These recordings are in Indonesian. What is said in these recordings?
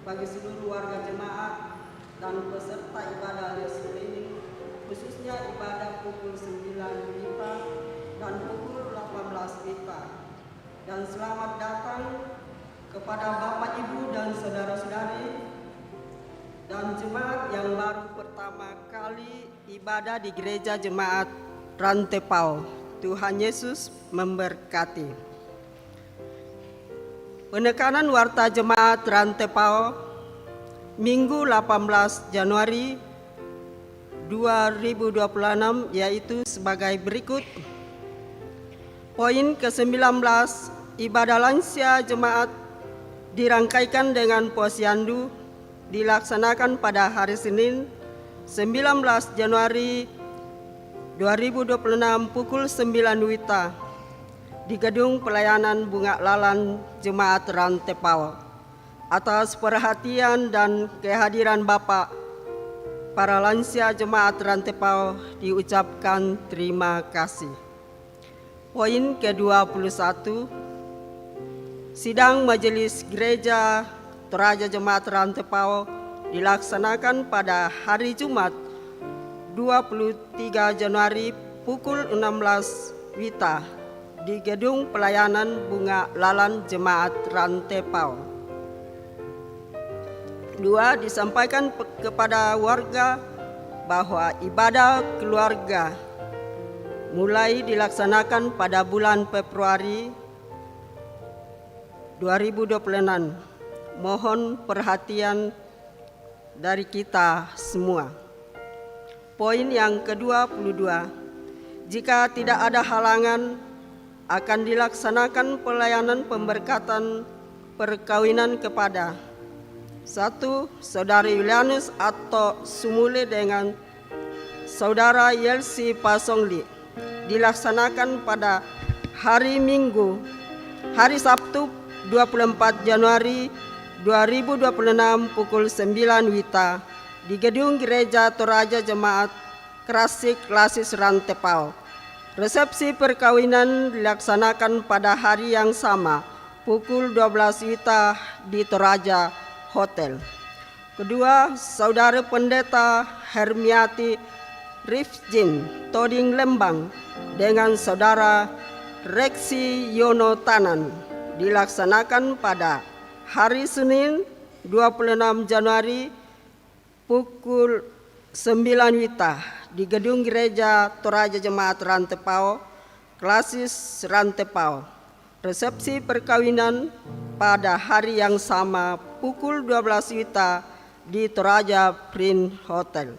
bagi seluruh warga jemaat dan peserta ibadah Yesus ini, khususnya ibadah pukul 9 WITA dan pukul 18 WITA. Dan selamat datang kepada Bapak, Ibu, dan saudara-saudari dan jemaat yang baru pertama kali ibadah di gereja jemaat Rantepao. Tuhan Yesus memberkati. Penekanan warta jemaat Rantepao Minggu 18 Januari 2026 yaitu sebagai berikut. Poin ke-19, ibadah lansia jemaat dirangkaikan dengan posyandu dilaksanakan pada hari Senin 19 Januari 2026 pukul 9 WITA di Gedung Pelayanan Bunga Lalan Jemaat Rantepao. Atas perhatian dan kehadiran Bapak, para lansia Jemaat Rantepao diucapkan terima kasih. Poin ke-21, sidang Majelis Gereja Toraja Jemaat Rantepao dilaksanakan pada hari Jumat 23 Januari pukul 16 WITA di Gedung Pelayanan Bunga Lalan Jemaat Rantepao. 2. Disampaikan kepada warga bahwa ibadah keluarga mulai dilaksanakan pada bulan Februari 2026. Mohon perhatian dari kita semua. Poin yang ke-22, jika tidak ada halangan, akan dilaksanakan pelayanan pemberkatan perkawinan kepada 1. Saudari Yulianus atau Sumule dengan Saudara Yelsi Pasongli dilaksanakan pada hari Minggu, hari Sabtu 24 Januari 2026 pukul 9 WITA di Gedung Gereja Toraja Jemaat Krasik Klasis Rantepao. Resepsi perkawinan dilaksanakan pada hari yang sama pukul 12 WITA di Toraja Hotel. Kedua, Saudara Pendeta Hermiati Rifjin Toding Lembang dengan Saudara Reksi Yono Tanan dilaksanakan pada hari Senin 26 Januari pukul 9 WITA di Gedung Gereja Toraja Jemaat Rantepao, Klasis Rantepao. Resepsi perkawinan pada hari yang sama pukul 12 WITA di Toraja Prin Hotel.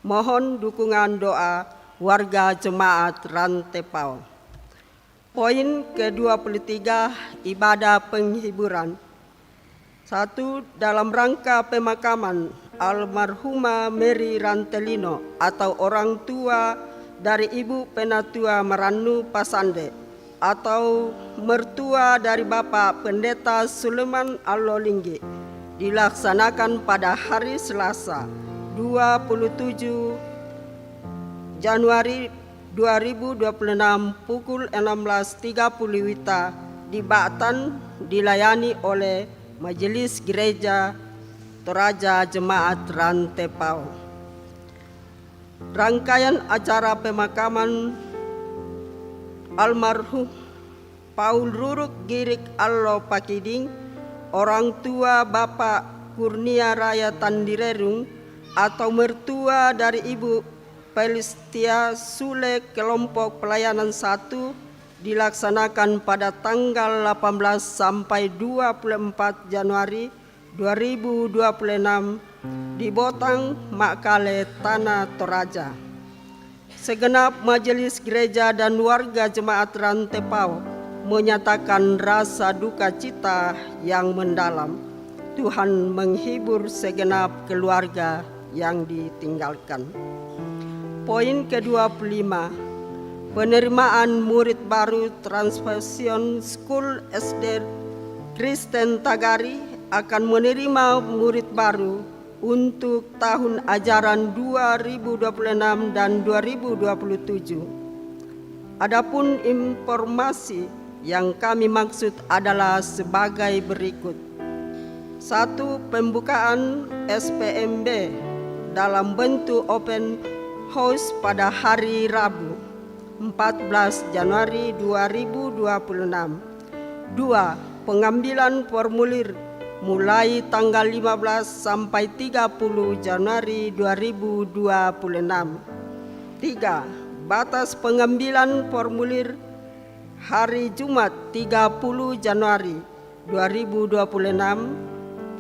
Mohon dukungan doa warga jemaat Rantepao. Poin ke-23, ibadah penghiburan. 1. Dalam rangka pemakaman almarhumah Mary Rantelino atau orang tua dari Ibu Penatua Maranu Pasande atau mertua dari Bapak Pendeta Suleman Alolinggi dilaksanakan pada hari Selasa 27 Januari 2026 pukul 16.30 WITA di Batan, dilayani oleh Majelis Gereja Toraja Jemaat Rantepao. Rangkaian acara pemakaman almarhum Paul Ruruk Girik Allo Pakiding, orang tua Bapak Kurnia Raya Tandirerung atau mertua dari Ibu Pelistia Sule kelompok pelayanan 1 dilaksanakan pada tanggal 18 sampai 24 Januari 2026 di Botang, Makale, Tanah Toraja. Segenap majelis gereja dan warga jemaat Rantepao menyatakan rasa duka cita yang mendalam. Tuhan menghibur segenap keluarga yang ditinggalkan. Poin ke-25, penerimaan murid baru Transfusion School SD Kristen Tagari akan menerima murid baru untuk tahun ajaran 2026 dan 2027. Adapun informasi yang kami maksud adalah sebagai berikut. 1. Pembukaan SPMB dalam bentuk open house pada hari Rabu 14 Januari 2026. 2. Pengambilan formulir mulai tanggal 15 sampai 30 Januari 2026. 3. Batas pengambilan formulir hari Jumat 30 Januari 2026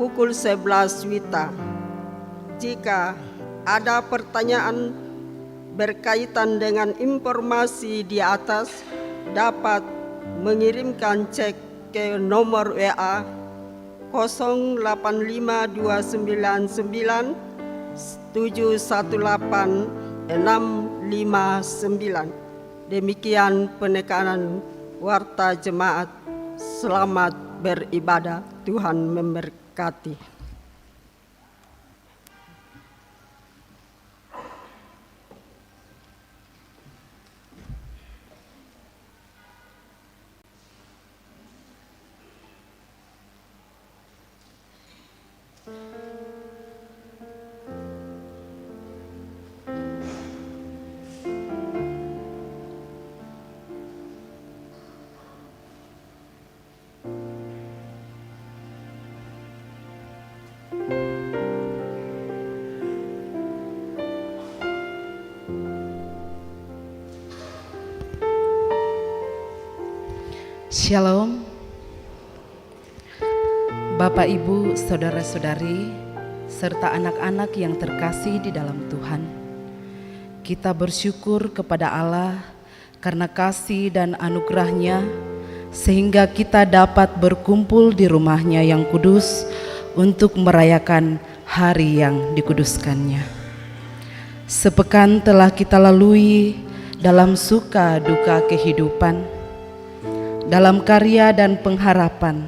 pukul 11 WITA. Jika ada pertanyaan berkaitan dengan informasi di atas, dapat mengirimkan cek ke nomor WA 085299 718 659. Demikian penekanan Warta Jemaat. Selamat beribadah. Tuhan memberkati. Shalom, Bapak, Ibu, Saudara-saudari, serta anak-anak yang terkasih di dalam Tuhan. Kita bersyukur kepada Allah karena kasih dan anugerah-Nya, sehingga kita dapat berkumpul di rumah-Nya yang kudus untuk merayakan hari yang dikuduskannya. Sepekan telah kita lalui dalam suka duka kehidupan, dalam karya dan pengharapan.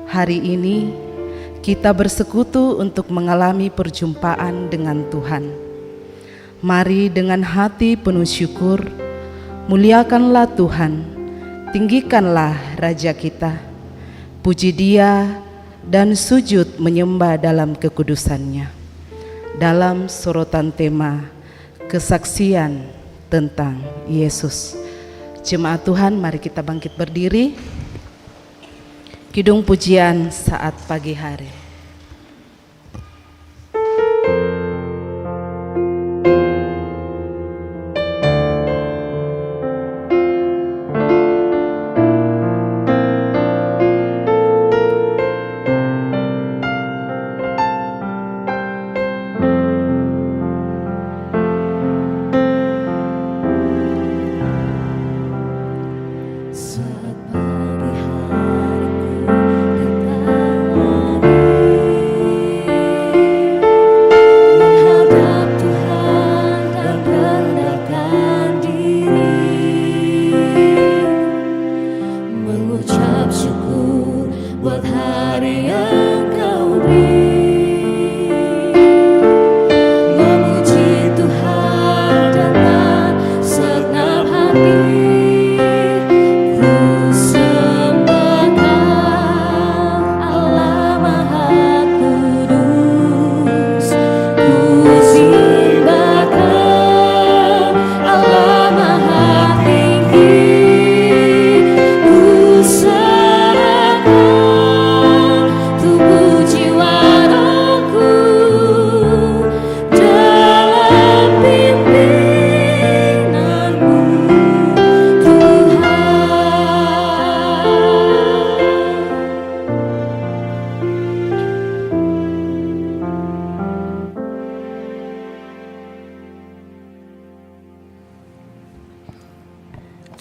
Hari ini kita bersekutu untuk mengalami perjumpaan dengan Tuhan. Mari dengan hati penuh syukur, muliakanlah Tuhan, tinggikanlah Raja kita, puji Dia dan sujud menyembah dalam kekudusannya. Dalam sorotan tema kesaksian tentang Yesus. Jemaat Tuhan, mari kita bangkit berdiri. Kidung pujian saat pagi hari.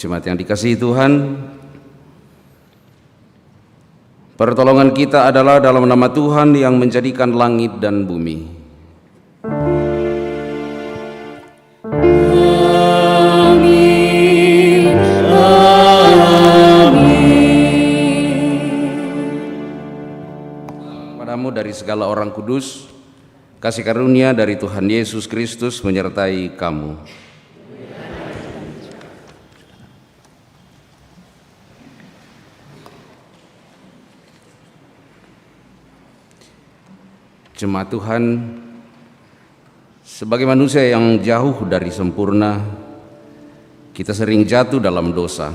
Jemaat yang dikasihi Tuhan, pertolongan kita adalah dalam nama Tuhan yang menjadikan langit dan bumi. Amin. Amin. Padamu dari segala orang kudus, kasih karunia dari Tuhan Yesus Kristus menyertai kamu. Jemaat Tuhan, sebagai manusia yang jauh dari sempurna, kita sering jatuh dalam dosa.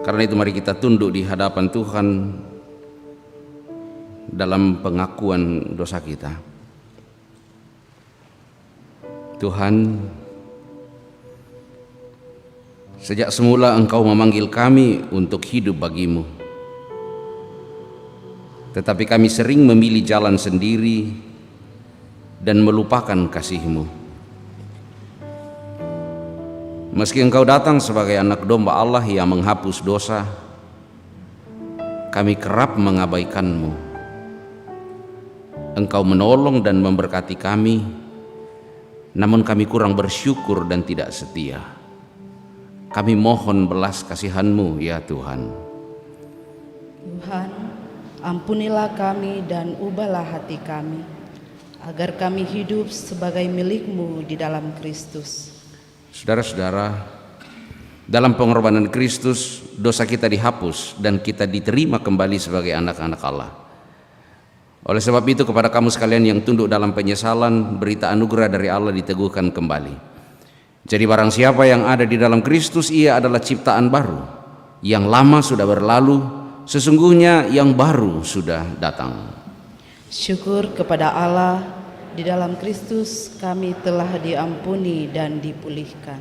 Karena itu mari kita tunduk di hadapan Tuhan dalam pengakuan dosa kita. Tuhan, sejak semula Engkau memanggil kami untuk hidup bagimu, tetapi kami sering memilih jalan sendiri dan melupakan kasih-Mu. Meski Engkau datang sebagai anak domba Allah yang menghapus dosa, kami kerap mengabaikan-Mu. Engkau menolong dan memberkati kami, namun kami kurang bersyukur dan tidak setia. Kami mohon belas kasihan-Mu ya Tuhan. Tuhan, ampunilah kami dan ubahlah hati kami, agar kami hidup sebagai milik-Mu di dalam Kristus. Saudara-saudara, dalam pengorbanan Kristus, dosa kita dihapus dan kita diterima kembali sebagai anak-anak Allah. Oleh sebab itu, kepada kamu sekalian yang tunduk dalam penyesalan, berita anugerah dari Allah diteguhkan kembali. Jadi barang siapa yang ada di dalam Kristus, ia adalah ciptaan baru. Yang lama sudah berlalu, sesungguhnya yang baru sudah datang. Syukur kepada Allah, di dalam Kristus kami telah diampuni dan dipulihkan.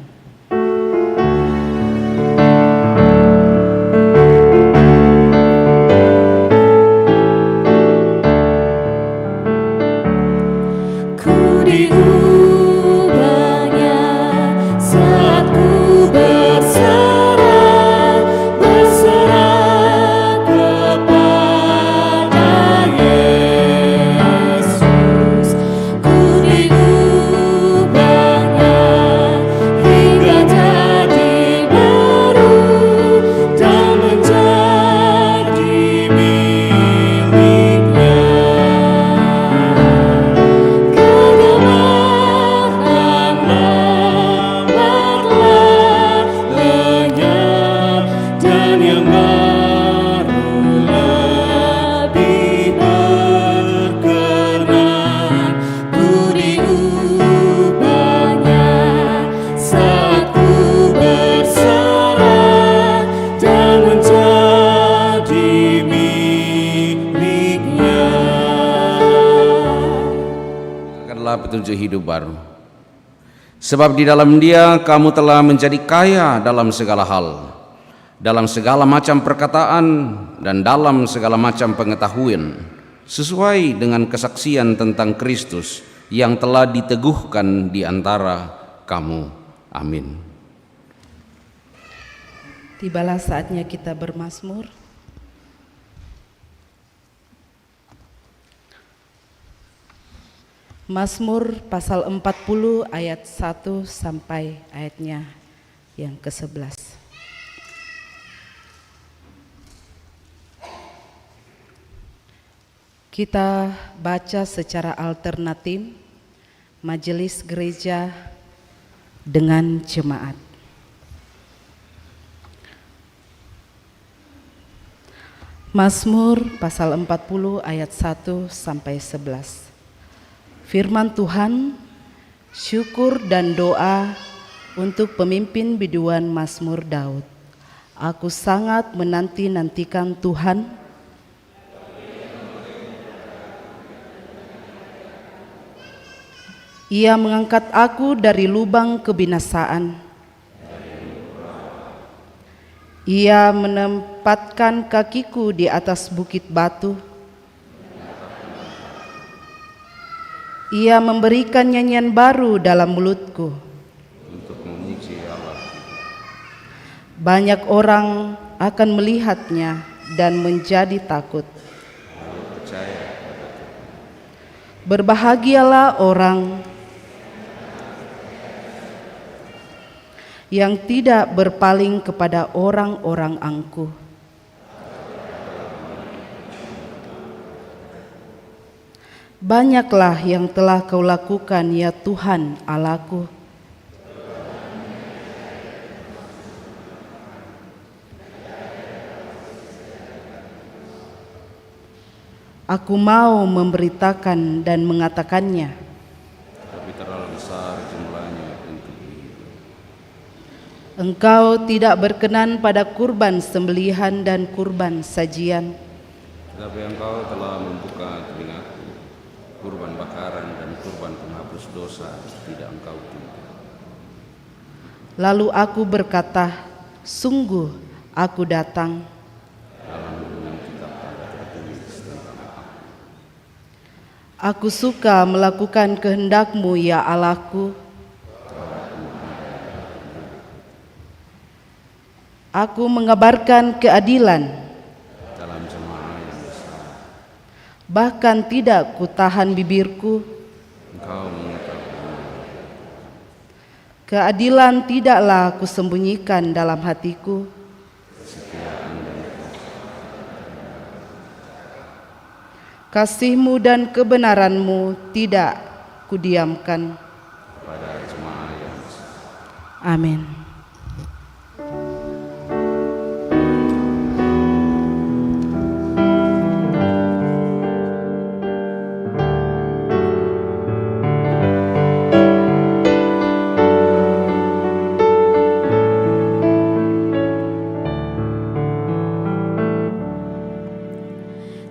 Ku diubahnya saat ku berserah kepada Yesus. Ku diubahnya hingga jadi baru dan menjadi miliknya. Dan yang baru lebih berkenan. Ku diubahnya saat ku berserah dan menjadi miliknya. Adalah petunjuk hidup baru. Sebab di dalam Dia kamu telah menjadi kaya dalam segala hal, dalam segala macam perkataan dan dalam segala macam pengetahuan, sesuai dengan kesaksian tentang Kristus yang telah diteguhkan di antara kamu. Amin. Tibalah saatnya kita bermazmur. Mazmur pasal 40 ayat 1 sampai ayatnya yang ke-11. Kita baca secara alternatif majelis gereja dengan jemaat. Mazmur pasal 40 ayat 1 sampai 11. Firman Tuhan, syukur dan doa untuk pemimpin biduan Mazmur Daud. Aku sangat menanti-nantikan Tuhan. Ia mengangkat aku dari lubang kebinasaan. Ia menempatkan kakiku di atas bukit batu. Ia memberikan nyanyian baru dalam mulutku. Untuk memuji Allah. Banyak orang akan melihatnya dan menjadi takut. Berbahagialah orang yang tidak berpaling kepada orang-orang angkuh. Banyaklah yang telah Kau lakukan, ya Tuhan Allahku. Aku mau memberitakan dan mengatakannya. Tapi terlalu besar jumlahnya untuk Engkau tidak berkenan pada kurban sembelihan dan kurban sajian. Tetapi Engkau telah membuka telingaku, kurban bakaran dan kurban penghapus dosa tidak Engkau tunda. Lalu aku berkata, sungguh aku datang. Dalam gulungan kitab ada tertulis tentang aku. Aku suka melakukan kehendak-Mu, ya Allahku. Aku mengabarkan keadilan, Dalam jemaah yang besar, bahkan tidak kutahan bibirku. Engkau mengetahui. Keadilan tidaklah kusembunyikan dalam hatiku. Kasih-Mu dan kebenaran-Mu tidak kudiamkan. Pada jemaah yang besar. Amin.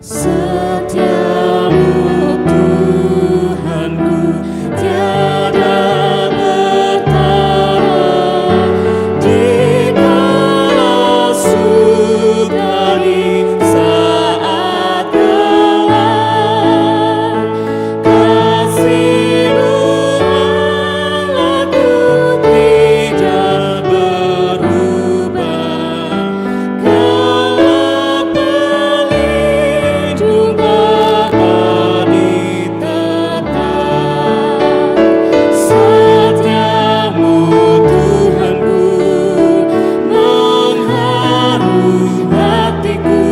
Setiamu Tuhanku tiada bertara, dikala suka di saat gelap. Kasih-Mu Allahku tidak berubah, Kau pelindung abadi tetap. Setiamu Tuhanku mengharu hatiku,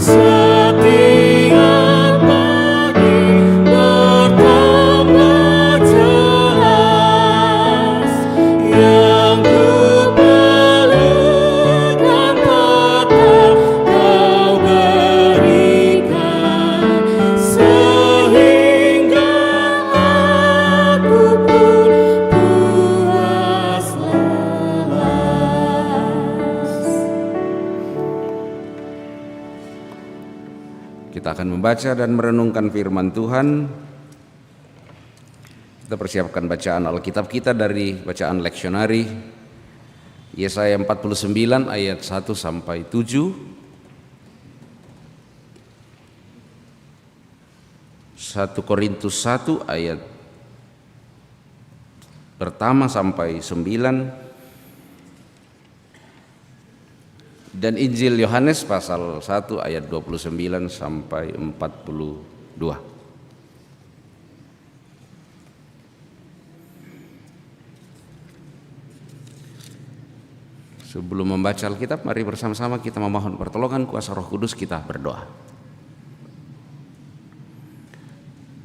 setiap pagi bertambah jelas. Yang ku perlukan tetap Kau berikan, sehingga aku pun puas lelas. Kita akan membaca dan merenungkan firman Tuhan. Kita persiapkan bacaan Alkitab kita dari bacaan leksionari Yesaya 49 ayat 1 sampai 7, 1 Korintus 1 ayat pertama sampai 9, dan Injil Yohanes pasal 1 ayat 29 sampai 42. Sebelum membaca Alkitab, mari bersama-sama kita memohon pertolongan kuasa Roh Kudus, kita berdoa.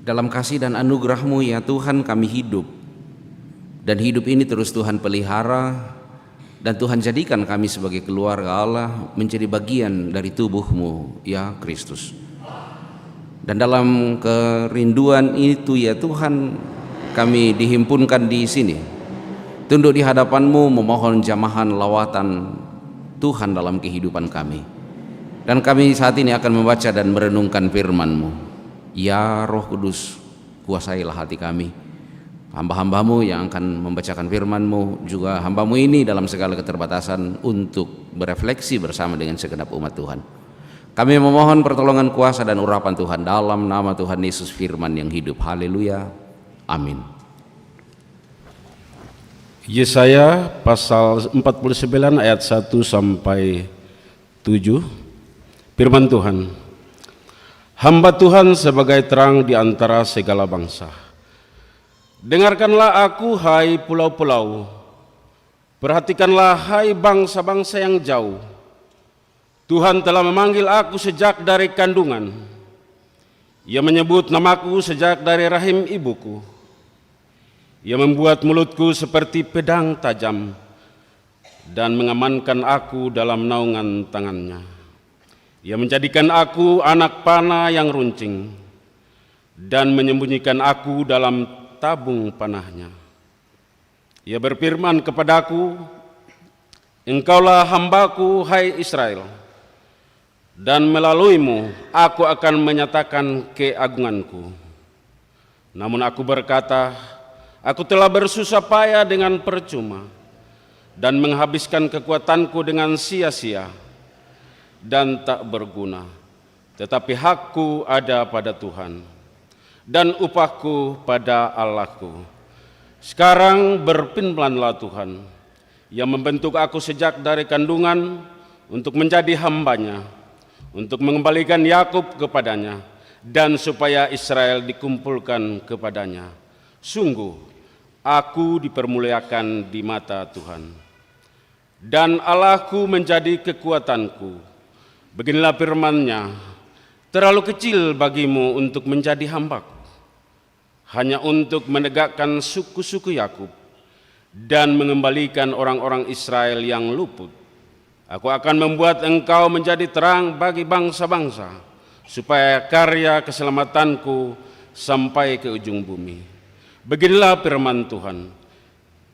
Dalam kasih dan anugerah-Mu ya Tuhan, kami hidup, dan hidup ini terus Tuhan pelihara, dan Tuhan jadikan kami sebagai keluarga Allah menjadi bagian dari tubuh-Mu ya Kristus. Dan dalam kerinduan itu ya Tuhan, kami dihimpunkan di sini, tunduk di hadapan-Mu, memohon jamahan lawatan Tuhan dalam kehidupan kami. Dan kami saat ini akan membaca dan merenungkan firman-Mu. Ya Roh Kudus, kuasailah hati kami, hamba-hamba-Mu yang akan membacakan firman-Mu, juga hamba-Mu ini dalam segala keterbatasan untuk berefleksi bersama dengan segenap umat Tuhan. Kami memohon pertolongan kuasa dan urapan Tuhan dalam nama Tuhan Yesus firman yang hidup. Haleluya. Amin. Yesaya pasal 49 ayat 1 sampai 7. Firman Tuhan. Hamba Tuhan sebagai terang di antara segala bangsa. Dengarkanlah aku, hai pulau-pulau. Perhatikanlah, hai bangsa-bangsa yang jauh. Tuhan telah memanggil aku sejak dari kandungan. Ia menyebut namaku sejak dari rahim ibuku. Ia membuat mulutku seperti pedang tajam dan mengamankan aku dalam naungan tangannya. Ia menjadikan aku anak panah yang runcing dan menyembunyikan aku dalam tabung panahnya. Ia berfirman kepadaku, Engkaulah hambaku, hai Israel, dan melaluimu aku akan menyatakan keagunganku. Namun aku berkata, aku telah bersusah payah dengan percuma dan menghabiskan kekuatanku dengan sia-sia dan tak berguna. Tetapi hakku ada pada Tuhan dan upahku pada Allahku. Sekarang berfirmanlah Tuhan, yang membentuk aku sejak dari kandungan untuk menjadi hambanya, untuk mengembalikan Yakub kepadanya, dan supaya Israel dikumpulkan kepadanya. Sungguh, aku dipermuliakan di mata Tuhan, dan Allahku menjadi kekuatanku. Beginilah firman-Nya, terlalu kecil bagimu untuk menjadi hambaku, hanya untuk menegakkan suku-suku Yakub dan mengembalikan orang-orang Israel yang luput. Aku akan membuat engkau menjadi terang bagi bangsa-bangsa, supaya karya keselamatanku sampai ke ujung bumi. Beginilah firman Tuhan,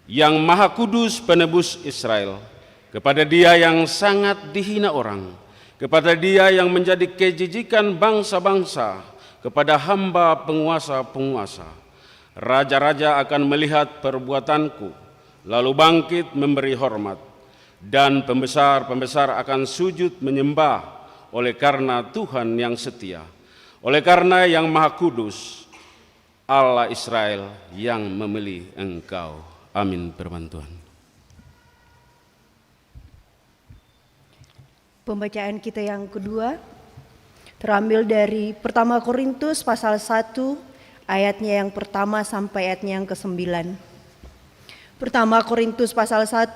yang Maha Kudus penebus Israel, kepada Dia yang sangat dihina orang, kepada Dia yang menjadi kejijikan bangsa-bangsa, kepada hamba penguasa-penguasa. Raja-raja akan melihat perbuatanku, lalu bangkit memberi hormat, dan pembesar-pembesar akan sujud menyembah oleh karena Tuhan yang setia, oleh karena yang Maha Kudus, Allah Israel yang memilih engkau. Amin. Firman Tuhan. Pembacaan kita yang kedua terambil dari Pertama Korintus pasal 1 ayatnya yang pertama sampai ayatnya yang ke-9. Pertama Korintus pasal 1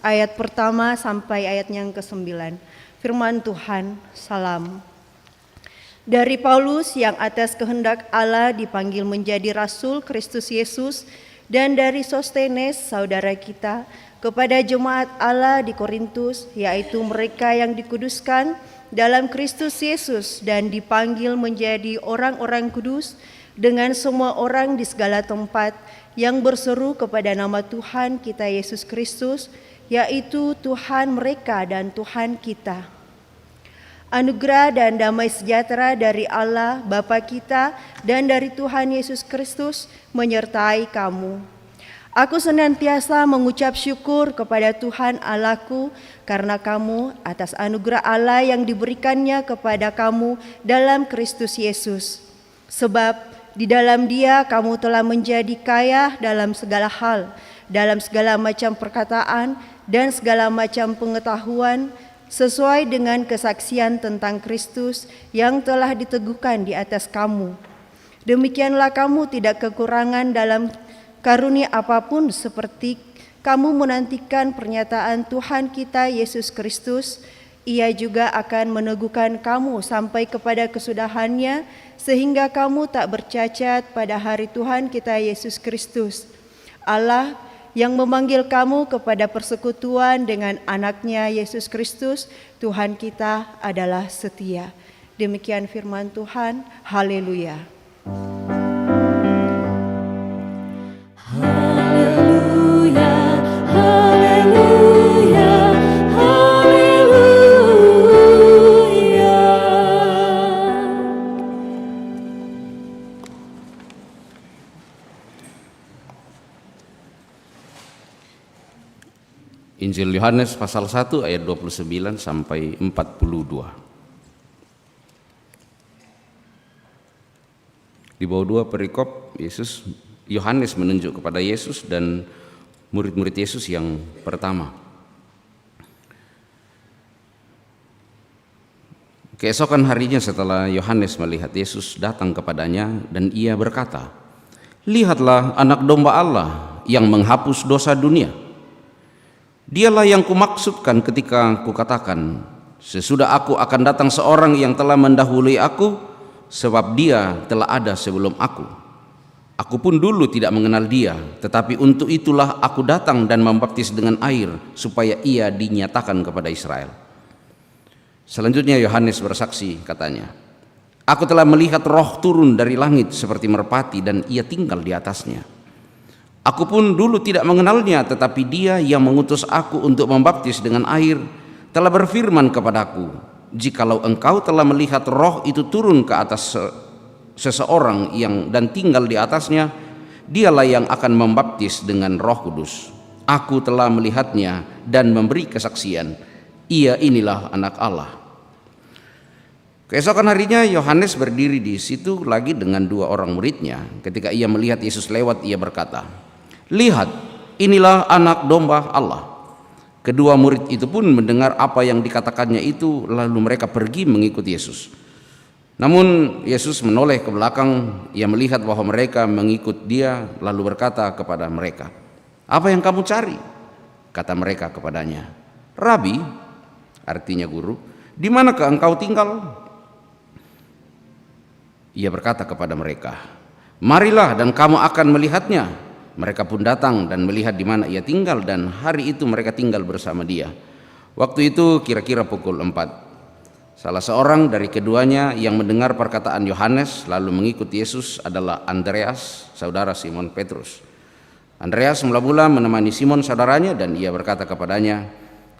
ayat pertama sampai ayatnya yang ke-9. Firman Tuhan, salam. Dari Paulus yang atas kehendak Allah dipanggil menjadi rasul Kristus Yesus, dan dari Sostenes saudara kita, kepada jemaat Allah di Korintus, yaitu mereka yang dikuduskan dalam Kristus Yesus dan dipanggil menjadi orang-orang kudus, dengan semua orang di segala tempat yang berseru kepada nama Tuhan kita Yesus Kristus, yaitu Tuhan mereka dan Tuhan kita. Anugerah dan damai sejahtera dari Allah Bapa kita dan dari Tuhan Yesus Kristus menyertai kamu. Aku senantiasa mengucap syukur kepada Tuhan Allahku karena kamu atas anugerah Allah yang diberikannya kepada kamu dalam Kristus Yesus. Sebab di dalam Dia kamu telah menjadi kaya dalam segala hal, dalam segala macam perkataan dan segala macam pengetahuan, sesuai dengan kesaksian tentang Kristus yang telah diteguhkan di atas kamu. Demikianlah kamu tidak kekurangan dalam karunia apapun, seperti kamu menantikan pernyataan Tuhan kita Yesus Kristus. Ia juga akan meneguhkan kamu sampai kepada kesudahannya, sehingga kamu tak bercacat pada hari Tuhan kita Yesus Kristus. Allah yang memanggil kamu kepada persekutuan dengan anaknya Yesus Kristus, Tuhan kita adalah setia. Demikian firman Tuhan. Haleluya. Haleluya, haleluya, haleluya. Injil Yohanes pasal 1 ayat 29 sampai 42. Di bawah 2 perikop, Yohanes menunjuk kepada Yesus dan murid-murid Yesus yang pertama. Keesokan harinya setelah Yohanes melihat Yesus datang kepadanya, dan ia berkata, "Lihatlah anak domba Allah yang menghapus dosa dunia. Dialah yang kumaksudkan ketika kukatakan, sesudah aku akan datang seorang yang telah mendahului aku, sebab dia telah ada sebelum aku. Aku pun dulu tidak mengenal dia, tetapi untuk itulah aku datang dan membaptis dengan air, supaya ia dinyatakan kepada Israel." Selanjutnya Yohanes bersaksi, katanya, "Aku telah melihat roh turun dari langit seperti merpati dan ia tinggal di atasnya. Aku pun dulu tidak mengenalnya, tetapi dia yang mengutus aku untuk membaptis dengan air telah berfirman kepadaku, jikalau engkau telah melihat roh itu turun ke atas seseorang dan tinggal di atasnya, dialah yang akan membaptis dengan Roh Kudus. Aku telah melihatnya dan memberi kesaksian, ia inilah Anak Allah." Keesokan harinya Yohanes berdiri di situ lagi dengan 2 orang muridnya. Ketika ia melihat Yesus lewat, ia berkata, "Lihat, inilah Anak Domba Allah." Kedua murid itu pun mendengar apa yang dikatakannya itu, lalu mereka pergi mengikut Yesus. Namun Yesus menoleh ke belakang, ia melihat bahwa mereka mengikut dia, lalu berkata kepada mereka, "Apa yang kamu cari?" Kata mereka kepadanya, "Rabi," artinya guru, "di manakah engkau tinggal?" Ia berkata kepada mereka, "Marilah dan kamu akan melihatnya." Mereka pun datang dan melihat di mana ia tinggal, dan hari itu mereka tinggal bersama dia. Waktu itu kira-kira pukul 4. Salah seorang dari keduanya yang mendengar perkataan Yohanes lalu mengikut Yesus adalah Andreas, saudara Simon Petrus. Andreas mula-mula menemani Simon saudaranya, dan ia berkata kepadanya,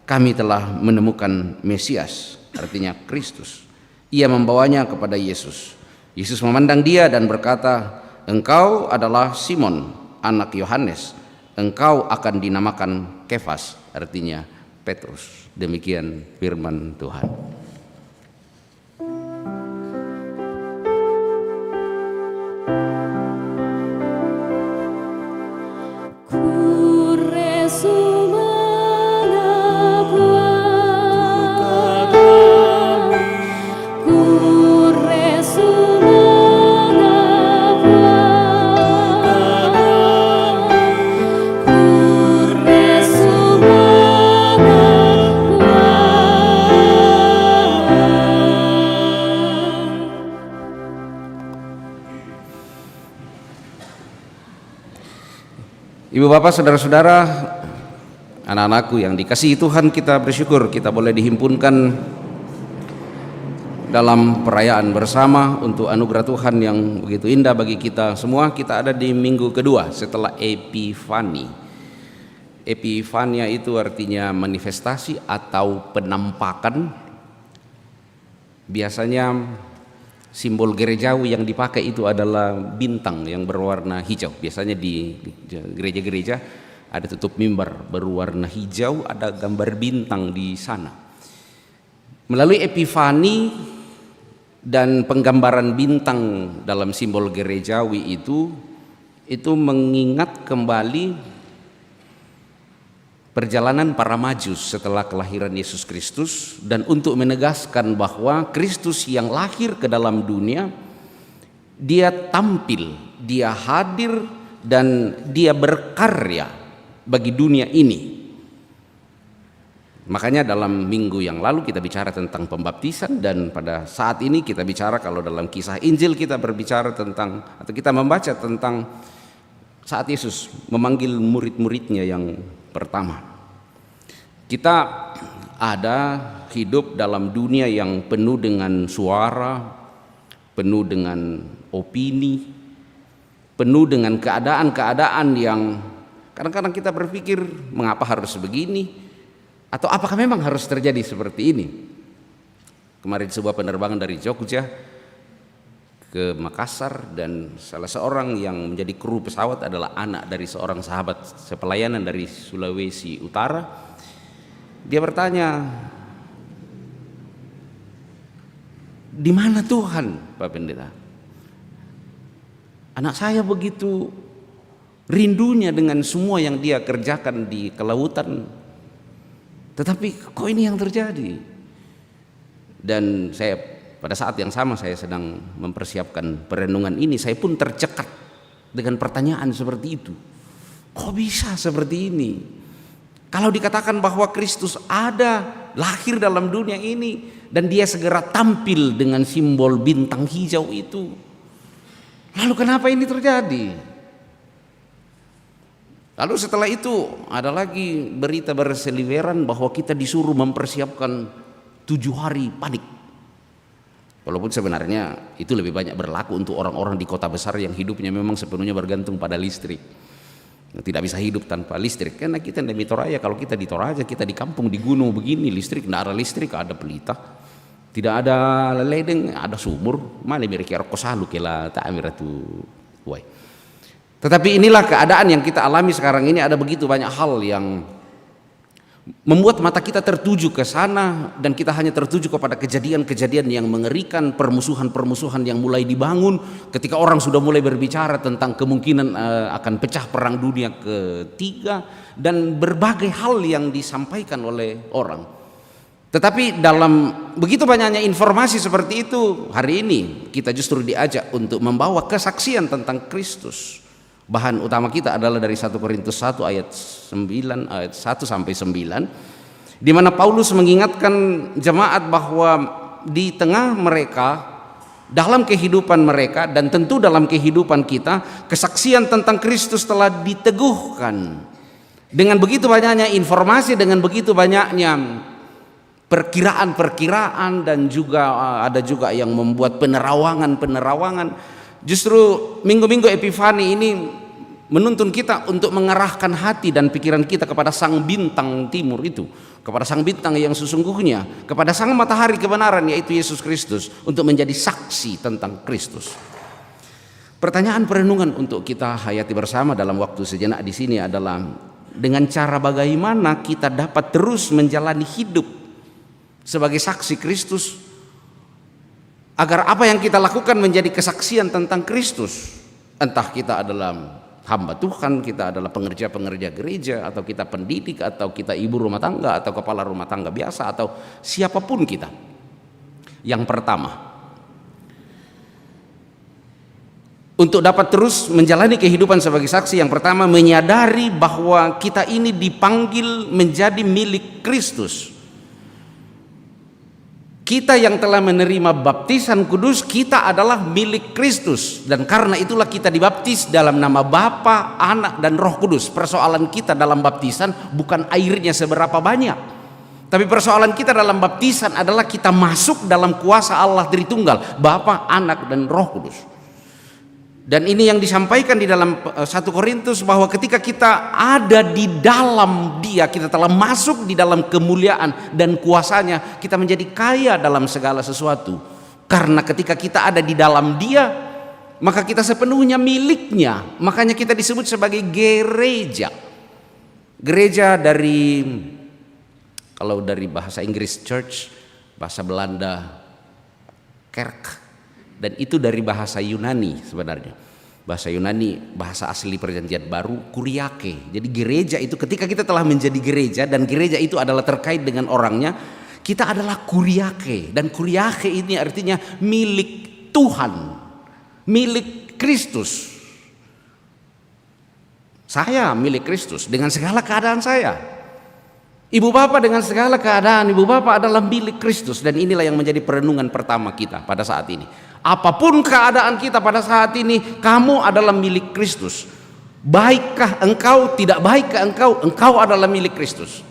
"Kami telah menemukan Mesias," artinya Kristus. Ia membawanya kepada Yesus. Yesus memandang dia dan berkata, "Engkau adalah Simon, anak Yohanes. Engkau akan dinamakan Kefas," artinya Petrus. Demikian firman Tuhan. Ibu bapak saudara-saudara, anak-anakku yang dikasihi Tuhan, kita bersyukur kita boleh dihimpunkan dalam perayaan bersama untuk anugerah Tuhan yang begitu indah bagi kita semua. Kita ada di minggu kedua setelah Epifani. Epifania itu artinya manifestasi atau penampakan. Biasanya simbol gerejawi yang dipakai itu adalah bintang yang berwarna hijau. Biasanya di gereja-gereja ada tutup mimbar berwarna hijau, ada gambar bintang di sana. Melalui Epifani dan penggambaran bintang dalam simbol gerejawi itu mengingat kembali perjalanan para majus setelah kelahiran Yesus Kristus, dan untuk menegaskan bahwa Kristus yang lahir ke dalam dunia, dia tampil, dia hadir, dan dia berkarya bagi dunia ini. Makanya dalam minggu yang lalu kita bicara tentang pembaptisan, dan pada saat ini kita bicara, kalau dalam kisah Injil kita berbicara tentang, atau kita membaca tentang saat Yesus memanggil murid-muridnya yang pertama. Kita ada hidup dalam dunia yang penuh dengan suara, penuh dengan opini, penuh dengan keadaan-keadaan yang kadang-kadang kita berpikir, mengapa harus begini, atau apakah memang harus terjadi seperti ini. Kemarin sebuah penerbangan dari Jogja ke Makassar, dan salah seorang yang menjadi kru pesawat adalah anak dari seorang sahabat sepelayanan dari Sulawesi Utara. Dia bertanya, "Di mana Tuhan, Pak Pendeta? Anak saya begitu rindunya dengan semua yang dia kerjakan di kelautan, tetapi kok ini yang terjadi?" Dan saya pada saat yang sama saya sedang mempersiapkan perenungan ini, saya pun tercekat dengan pertanyaan seperti itu. Kok bisa seperti ini? Kalau dikatakan bahwa Kristus ada, lahir dalam dunia ini, dan dia segera tampil dengan simbol bintang hijau itu, lalu kenapa ini terjadi? Lalu setelah itu ada lagi berita berseliweran bahwa kita disuruh mempersiapkan 7 hari panik. Walaupun sebenarnya itu lebih banyak berlaku untuk orang-orang di kota besar yang hidupnya memang sepenuhnya bergantung pada listrik. Tidak bisa hidup tanpa listrik. Karena kita di Toraja, kalau kita di Toraja, kita di kampung, di gunung begini, listrik, tidak ada listrik, ada pelita. Tidak ada ledeng, ada sumur. Mana mereka kosalu kela ta'amir itu. Tetapi inilah keadaan yang kita alami sekarang ini. Ada begitu banyak hal yang membuat mata kita tertuju ke sana, dan kita hanya tertuju kepada kejadian-kejadian yang mengerikan, permusuhan-permusuhan yang mulai dibangun ketika orang sudah mulai berbicara tentang kemungkinan akan pecah perang dunia ketiga, dan berbagai hal yang disampaikan oleh orang. Tetapi dalam begitu banyaknya informasi seperti itu, hari ini kita justru diajak untuk membawa kesaksian tentang Kristus. Bahan utama kita adalah dari 1 Korintus 1 ayat 1 sampai 9, di mana Paulus mengingatkan jemaat bahwa di tengah mereka, dalam kehidupan mereka dan tentu dalam kehidupan kita, kesaksian tentang Kristus telah diteguhkan. Dengan begitu banyaknya informasi, dengan begitu banyaknya perkiraan-perkiraan, dan juga ada juga yang membuat penerawangan. Justru minggu-minggu Epifani ini menuntun kita untuk mengarahkan hati dan pikiran kita kepada sang bintang timur itu, kepada sang bintang yang sesungguhnya, kepada sang matahari kebenaran, yaitu Yesus Kristus, untuk menjadi saksi tentang Kristus. Pertanyaan perenungan untuk kita hayati bersama dalam waktu sejenak di sini adalah, dengan cara bagaimana kita dapat terus menjalani hidup sebagai saksi Kristus, agar apa yang kita lakukan menjadi kesaksian tentang Kristus. Entah kita adalah hamba Tuhan, kita adalah pengerja-pengerja gereja, atau kita pendidik, atau kita ibu rumah tangga, atau kepala rumah tangga biasa, atau siapapun kita. Yang pertama, untuk dapat terus menjalani kehidupan sebagai saksi, yang pertama menyadari bahwa kita ini dipanggil menjadi milik Kristus. Kita yang telah menerima baptisan kudus, kita adalah milik Kristus, dan karena itulah kita dibaptis dalam nama Bapa, Anak, dan Roh Kudus. Persoalan kita dalam baptisan bukan airnya seberapa banyak, tapi persoalan kita dalam baptisan adalah kita masuk dalam kuasa Allah Tritunggal, Bapa, Anak, dan Roh Kudus. Dan ini yang disampaikan di dalam 1 Korintus, bahwa ketika kita ada di dalam Dia, kita telah masuk di dalam kemuliaan dan kuasanya, kita menjadi kaya dalam segala sesuatu. Karena ketika kita ada di dalam Dia, maka kita sepenuhnya miliknya. Makanya kita disebut sebagai gereja. Gereja dari, kalau dari bahasa Inggris church, bahasa Belanda kerk, dan itu dari bahasa Yunani sebenarnya. Bahasa Yunani, bahasa asli Perjanjian Baru, kuriake. Jadi gereja itu, ketika kita telah menjadi gereja, dan gereja itu adalah terkait dengan orangnya, kita adalah kuriake. Dan kuriake ini artinya milik Tuhan, milik Kristus. Saya milik Kristus dengan segala keadaan saya. Ibu bapak dengan segala keadaan ibu bapak adalah milik Kristus. Dan inilah yang menjadi perenungan pertama kita pada saat ini. Apapun keadaan kita pada saat ini, kamu adalah milik Kristus. Baikkah engkau, tidak baikkah engkau, engkau adalah milik Kristus.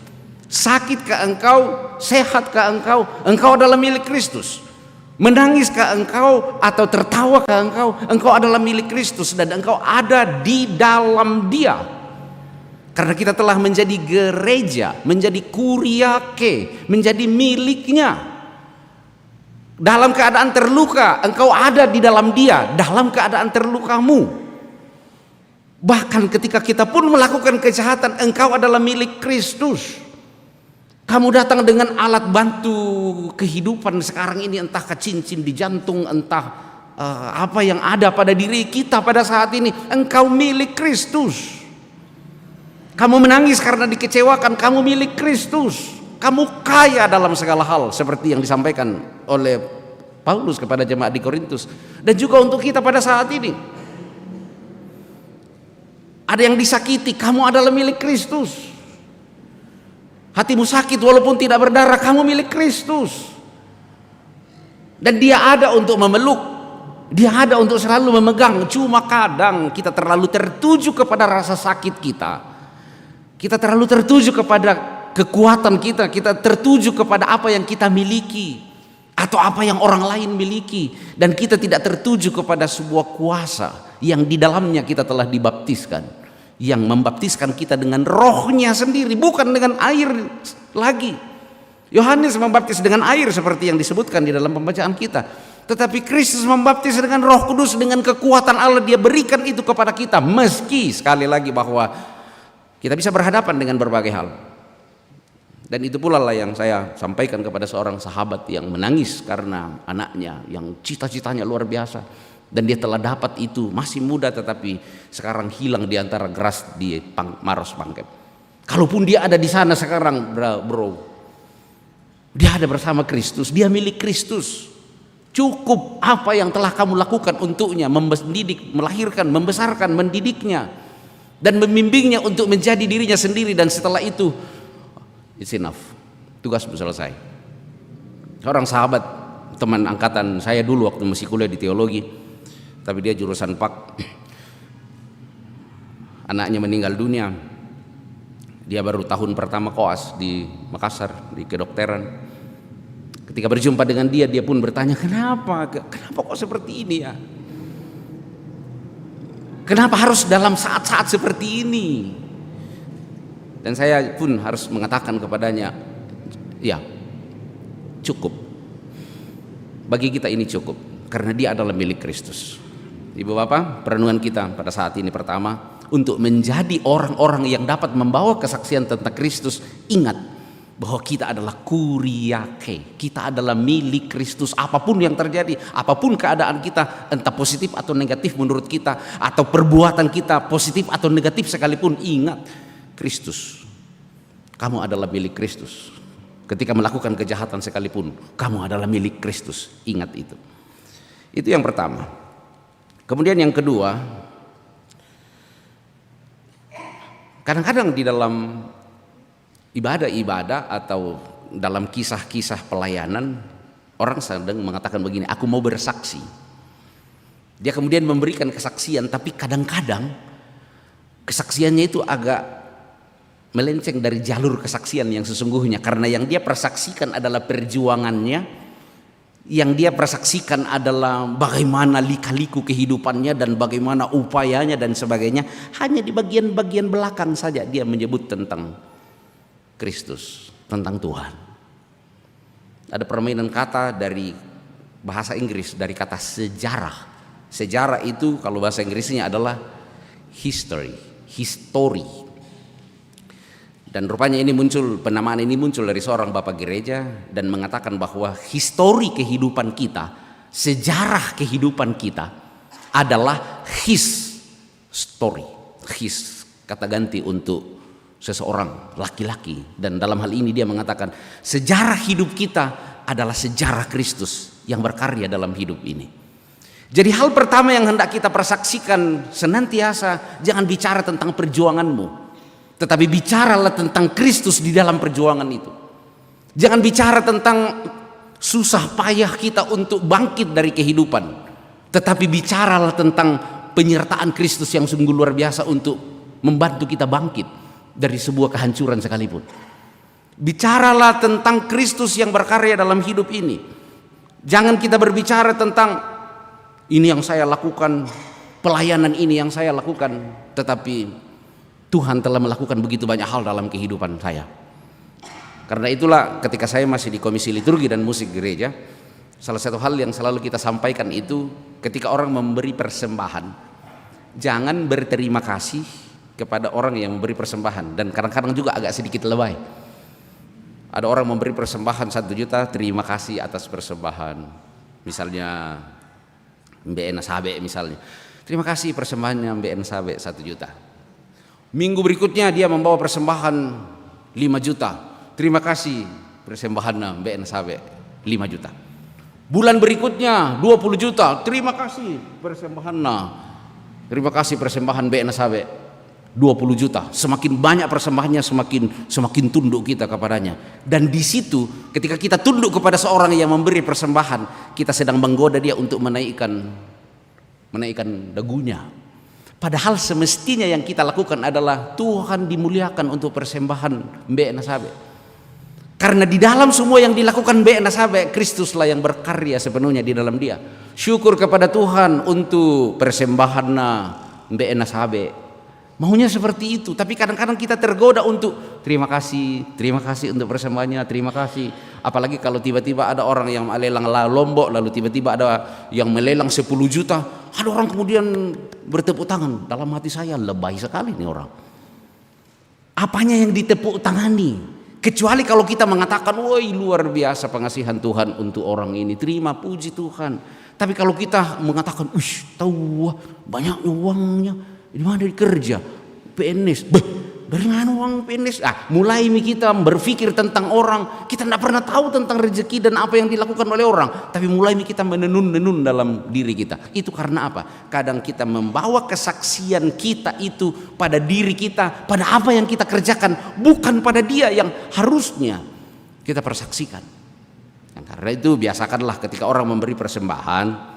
Sakitkah engkau, sehatkah engkau, engkau adalah milik Kristus. Menangiskah engkau atau tertawakah engkau, engkau adalah milik Kristus, dan engkau ada di dalam Dia. Karena kita telah menjadi gereja, menjadi kuriake, menjadi miliknya. Dalam keadaan terluka, engkau ada di dalam Dia. Dalam keadaan terlukamu, bahkan ketika kita pun melakukan kejahatan, engkau adalah milik Kristus. Kamu datang dengan alat bantu kehidupan sekarang ini, entah cincin di jantung, entah apa yang ada pada diri kita pada saat ini, engkau milik Kristus. Kamu menangis karena dikecewakan, kamu milik Kristus. Kamu kaya dalam segala hal, seperti yang disampaikan oleh Paulus kepada jemaat di Korintus, dan juga untuk kita pada saat ini. Ada yang disakiti, kamu adalah milik Kristus. Hatimu sakit walaupun tidak berdarah, kamu milik Kristus. Dan Dia ada untuk memeluk, Dia ada untuk selalu memegang. Cuma kadang kita terlalu tertuju kepada rasa sakit kita. Kita terlalu tertuju kepada kekuatan kita, kita tertuju kepada apa yang kita miliki atau apa yang orang lain miliki, dan kita tidak tertuju kepada sebuah kuasa yang di dalamnya kita telah dibaptiskan, yang membaptiskan kita dengan rohnya sendiri, bukan dengan air lagi. Yohanes membaptis dengan air seperti yang disebutkan di dalam pembacaan kita, tetapi Kristus membaptis dengan Roh Kudus, dengan kekuatan Allah. Dia berikan itu kepada kita, meski sekali lagi bahwa kita bisa berhadapan dengan berbagai hal. Dan itu pula lah yang saya sampaikan kepada seorang sahabat yang menangis karena anaknya yang cita-citanya luar biasa, dan dia telah dapat itu, masih muda tetapi sekarang hilang di antara geras di Maros Pangkep. Kalaupun dia ada di sana sekarang, bro, dia ada bersama Kristus, dia milik Kristus. Cukup apa yang telah kamu lakukan untuknya, mendidik, melahirkan, membesarkan, mendidiknya, dan membimbingnya untuk menjadi dirinya sendiri. Dan setelah itu, it's enough, tugasmu selesai. Seorang sahabat, teman angkatan saya dulu waktu masih kuliah di teologi, tapi dia jurusan PAK, anaknya meninggal dunia. Dia baru tahun pertama koas di Makassar, di kedokteran. Ketika berjumpa dengan dia pun bertanya, kenapa kok seperti ini ya? Kenapa harus dalam saat-saat seperti ini? Dan saya pun harus mengatakan kepadanya, ya cukup. Bagi kita ini cukup, karena dia adalah milik Kristus. Ibu Bapak, perenungan kita pada saat ini pertama, untuk menjadi orang-orang yang dapat membawa kesaksian tentang Kristus, ingat bahwa kita adalah kuriake, kita adalah milik Kristus. Apapun yang terjadi, apapun keadaan kita, entah positif atau negatif menurut kita, atau perbuatan kita positif atau negatif sekalipun, ingat Kristus, kamu adalah milik Kristus. Ketika melakukan kejahatan sekalipun, kamu adalah milik Kristus, ingat itu. Itu yang pertama. Kemudian yang kedua, kadang-kadang di dalam ibadah-ibadah atau dalam kisah-kisah pelayanan, orang sedang mengatakan begini, aku mau bersaksi. Dia kemudian memberikan kesaksian, tapi kadang-kadang kesaksiannya itu agak melenceng dari jalur kesaksian yang sesungguhnya, karena yang dia persaksikan adalah perjuangannya, yang dia persaksikan adalah bagaimana lika-liku kehidupannya dan bagaimana upayanya dan sebagainya. Hanya di bagian-bagian belakang saja dia menyebut tentang Kristus, tentang Tuhan. Ada permainan kata dari bahasa Inggris, dari kata sejarah. Sejarah itu kalau bahasa Inggrisnya adalah history. Dan rupanya penamaan ini muncul dari seorang bapak gereja dan mengatakan bahwa histori kehidupan kita, sejarah kehidupan kita adalah his story. His kata ganti untuk seseorang laki-laki, dan dalam hal ini dia mengatakan sejarah hidup kita adalah sejarah Kristus yang berkarya dalam hidup ini. Jadi hal pertama yang hendak kita persaksikan senantiasa, jangan bicara tentang perjuanganmu, tetapi bicaralah tentang Kristus di dalam perjuangan itu. Jangan bicara tentang susah payah kita untuk bangkit dari kehidupan, tetapi bicaralah tentang penyertaan Kristus yang sungguh luar biasa untuk membantu kita bangkit dari sebuah kehancuran sekalipun. Bicaralah tentang Kristus yang berkarya dalam hidup ini. Jangan kita berbicara tentang ini yang saya lakukan, pelayanan ini yang saya lakukan, tetapi Tuhan telah melakukan begitu banyak hal dalam kehidupan saya. Karena itulah ketika saya masih di Komisi Liturgi dan Musik Gereja, salah satu hal yang selalu kita sampaikan itu, ketika orang memberi persembahan, jangan berterima kasih kepada orang yang memberi persembahan. Dan kadang-kadang juga agak sedikit lebay. Ada orang memberi persembahan 1 juta, terima kasih atas persembahan. Misalnya MBN Sabe misalnya, terima kasih persembahannya MBN Sabe 1 juta. Minggu berikutnya dia membawa persembahan 5 juta. Terima kasih persembahannya BN Sabe 5 juta. Bulan berikutnya 20 juta. Terima kasih persembahannya. Terima kasih persembahan BN Sabe 20 juta. Semakin banyak persembahannya, semakin tunduk kita kepadanya. Dan di situ ketika kita tunduk kepada seorang yang memberi persembahan, kita sedang menggoda dia untuk menaikkan dagunya. Padahal semestinya yang kita lakukan adalah Tuhan dimuliakan untuk persembahan Mbak Nasabe. Karena di dalam semua yang dilakukan Mbak Nasabe, Kristuslah yang berkarya sepenuhnya di dalam dia. Syukur kepada Tuhan untuk persembahan Mbak Nasabe. Maunya seperti itu, tapi kadang-kadang kita tergoda untuk terima kasih untuk persembahannya, terima kasih. Apalagi kalau tiba-tiba ada orang yang melelang Lombok, lalu tiba-tiba ada yang melelang 10 juta, ada orang kemudian bertepuk tangan. Dalam hati saya, lebay sekali nih orang. Apanya yang ditepuk tangani? Kecuali kalau kita mengatakan, woi luar biasa pengasihan Tuhan untuk orang ini, terima puji Tuhan. Tapi kalau kita mengatakan, tahu banyaknya uangnya, di mana dia kerja? PNS. Dari mana uang PNS? Mulai kita berpikir tentang orang. Kita tidak pernah tahu tentang rezeki dan apa yang dilakukan oleh orang. Tapi mulai kita menenun-nenun dalam diri kita. Itu karena apa? Kadang kita membawa kesaksian kita itu pada diri kita, pada apa yang kita kerjakan, bukan pada dia yang harusnya kita persaksikan. Karena itu biasakanlah ketika orang memberi persembahan,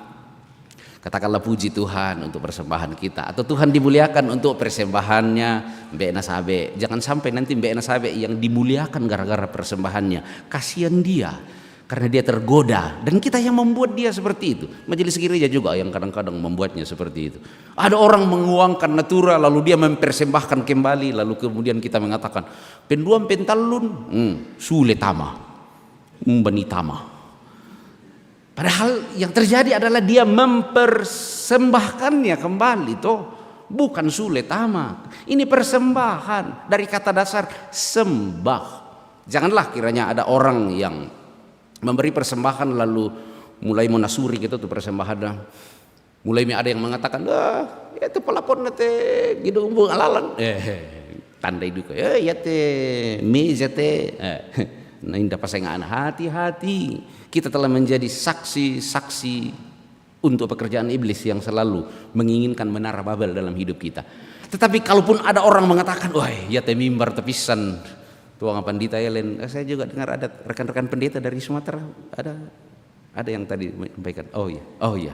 katakanlah puji Tuhan untuk persembahan kita, atau Tuhan dimuliakan untuk persembahannya Mbak Nasabe. Jangan sampai nanti Mbak Nasabe yang dimuliakan gara-gara persembahannya. Kasihan dia karena dia tergoda, dan kita yang membuat dia seperti itu. Majelis gereja juga yang kadang-kadang membuatnya seperti itu. Ada orang menguangkan natura lalu dia mempersembahkan kembali, lalu kemudian kita mengatakan penduam pentalun sulit tama benitama. Padahal yang terjadi adalah dia mempersembahkannya kembali toh, bukan sulit amat. Ini persembahan dari kata dasar sembah. Janganlah kiranya ada orang yang memberi persembahan lalu mulai menasuri gitu tuh persembahannya. Mulai ada yang mengatakan, itu pelapor nate gitu umbung alalan. Tandai duka. Ya te meja te. Nah indah pasangan, hati-hati. Kita telah menjadi saksi-saksi untuk pekerjaan iblis yang selalu menginginkan menara Babel dalam hidup kita. Tetapi kalaupun ada orang mengatakan, wah ya te mimbar tepisan tuang pandita Elen, saya juga dengar ada rekan-rekan pendeta dari Sumatera, ada yang tadi menyampaikan, oh iya,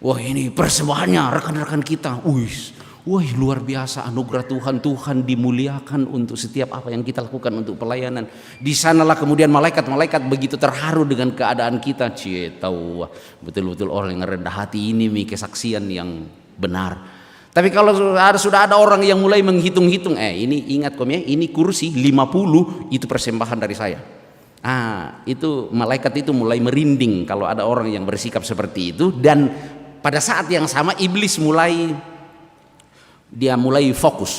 wah ini persembahannya rekan-rekan kita, wah luar biasa anugerah Tuhan dimuliakan untuk setiap apa yang kita lakukan untuk pelayanan. Di sanalah kemudian malaikat-malaikat begitu terharu dengan keadaan kita. Tahu betul-betul orang yang rendah hati ini kesaksian yang benar. Tapi kalau sudah ada orang yang mulai menghitung-hitung, ini ingat ya, ini kursi 50 itu persembahan dari saya. Itu malaikat itu mulai merinding kalau ada orang yang bersikap seperti itu, dan pada saat yang sama iblis mulai fokus,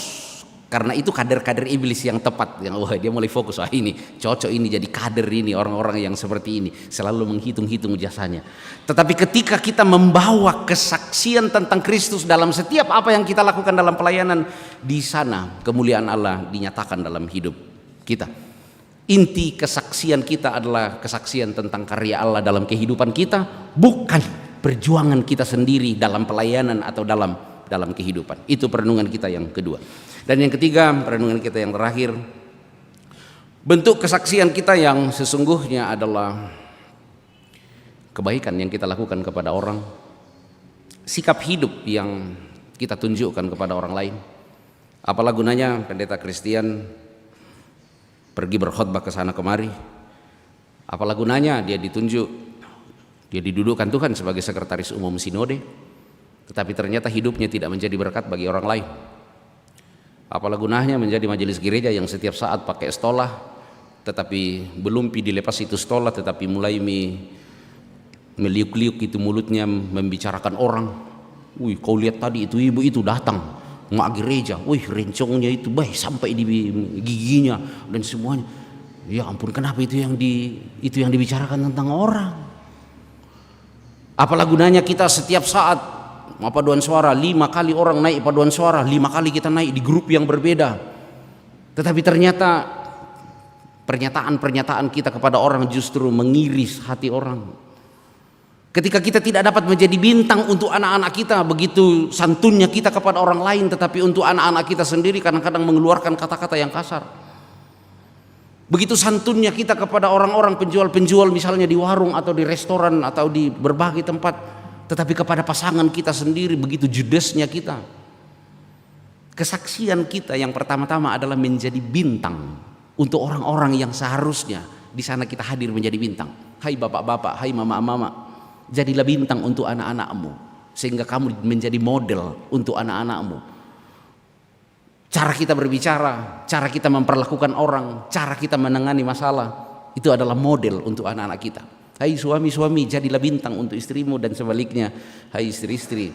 karena itu kader-kader iblis yang tepat, yang dia mulai fokus, ini cocok ini jadi kader ini, orang-orang yang seperti ini selalu menghitung-hitung jasanya. Tetapi ketika kita membawa kesaksian tentang Kristus dalam setiap apa yang kita lakukan dalam pelayanan, di sana kemuliaan Allah dinyatakan dalam hidup kita. Inti kesaksian kita adalah kesaksian tentang karya Allah dalam kehidupan kita, bukan perjuangan kita sendiri dalam pelayanan atau dalam kehidupan. Itu perenungan kita yang kedua. Dan yang ketiga, perenungan kita yang terakhir, bentuk kesaksian kita yang sesungguhnya adalah kebaikan yang kita lakukan kepada orang, sikap hidup yang kita tunjukkan kepada orang lain. Apalah gunanya pendeta Kristen pergi berkhotbah ke sana kemari, apalah gunanya dia didudukkan Tuhan sebagai sekretaris umum sinode, tetapi ternyata hidupnya tidak menjadi berkat bagi orang lain. Apalah gunanya menjadi majelis gereja yang setiap saat pakai stola, tetapi belum dilepas itu stola, tetapi mulai meliuk-liuk itu mulutnya membicarakan orang. Kau lihat tadi itu ibu itu datang nggak gereja, rencongnya itu sampai di giginya dan semuanya. Ya ampun, kenapa itu yang dibicarakan tentang orang? Apalah gunanya kita setiap saat paduan suara, 5 kali orang naik paduan suara, 5 kali kita naik di grup yang berbeda, tetapi ternyata pernyataan-pernyataan kita kepada orang justru mengiris hati orang. Ketika kita tidak dapat menjadi bintang untuk anak-anak kita, begitu santunnya kita kepada orang lain, tetapi untuk anak-anak kita sendiri kadang-kadang mengeluarkan kata-kata yang kasar. Begitu santunnya kita kepada orang-orang penjual-penjual misalnya di warung atau di restoran atau di berbagai tempat, tetapi kepada pasangan kita sendiri begitu judesnya kita. Kesaksian kita yang pertama-tama adalah menjadi bintang untuk orang-orang yang seharusnya di sana kita hadir menjadi bintang. Hai bapak-bapak, hai mama-mama, jadilah bintang untuk anak-anakmu sehingga kamu menjadi model untuk anak-anakmu. Cara kita berbicara, cara kita memperlakukan orang, cara kita menangani masalah, itu adalah model untuk anak-anak kita. Hai suami-suami, jadilah bintang untuk istrimu, dan sebaliknya, hai istri-istri,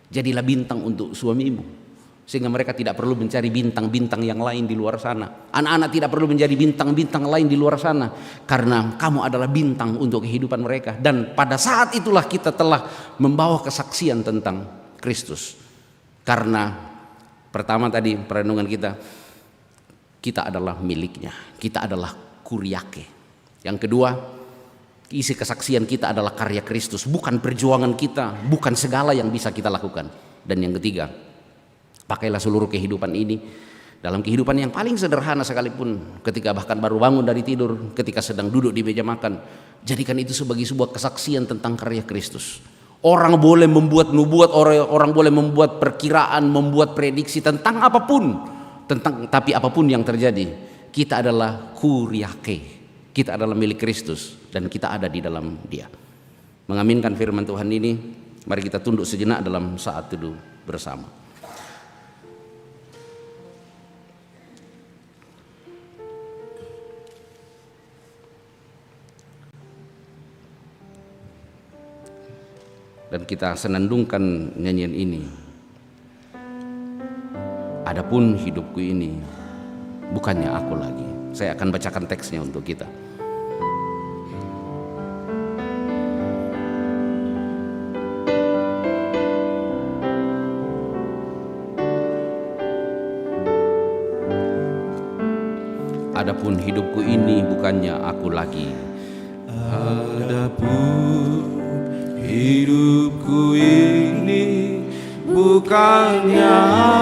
jadilah bintang untuk suamimu. Sehingga mereka tidak perlu mencari bintang-bintang yang lain di luar sana. Anak-anak tidak perlu menjadi bintang-bintang lain di luar sana, karena kamu adalah bintang untuk kehidupan mereka. Dan pada saat itulah kita telah membawa kesaksian tentang Kristus. Karena pertama tadi perenungan kita adalah miliknya, kita adalah kuriake. Yang kedua, isi kesaksian kita adalah karya Kristus, bukan perjuangan kita, bukan segala yang bisa kita lakukan. Dan yang ketiga, pakailah seluruh kehidupan ini dalam kehidupan yang paling sederhana sekalipun, ketika bahkan baru bangun dari tidur, ketika sedang duduk di meja makan, jadikan itu sebagai sebuah kesaksian tentang karya Kristus. Orang boleh membuat nubuat, orang boleh membuat perkiraan, membuat prediksi tentang apapun, tapi apapun yang terjadi, kita adalah kuriake, kita adalah milik Kristus, dan kita ada di dalam Dia. Mengaminkan firman Tuhan ini, mari kita tunduk sejenak dalam saat teduh bersama. Dan kita senandungkan nyanyian ini. Adapun hidupku ini bukannya aku lagi. Saya akan bacakan teksnya untuk kita. Adapun hidupku ini bukannya aku lagi. Adapun hidupku ini bukannya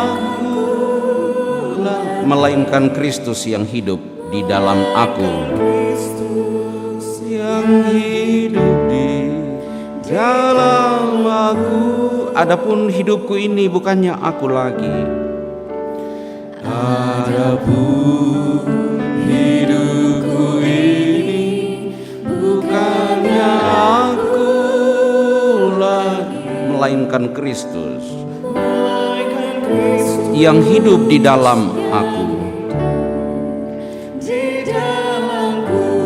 aku, melainkan Kristus yang hidup di dalam aku. Kristus yang hidup di dalam aku. Adapun hidupku ini bukannya aku lagi. Adapun hidupku ini bukannya aku, melainkan Kristus yang hidup di dalam aku.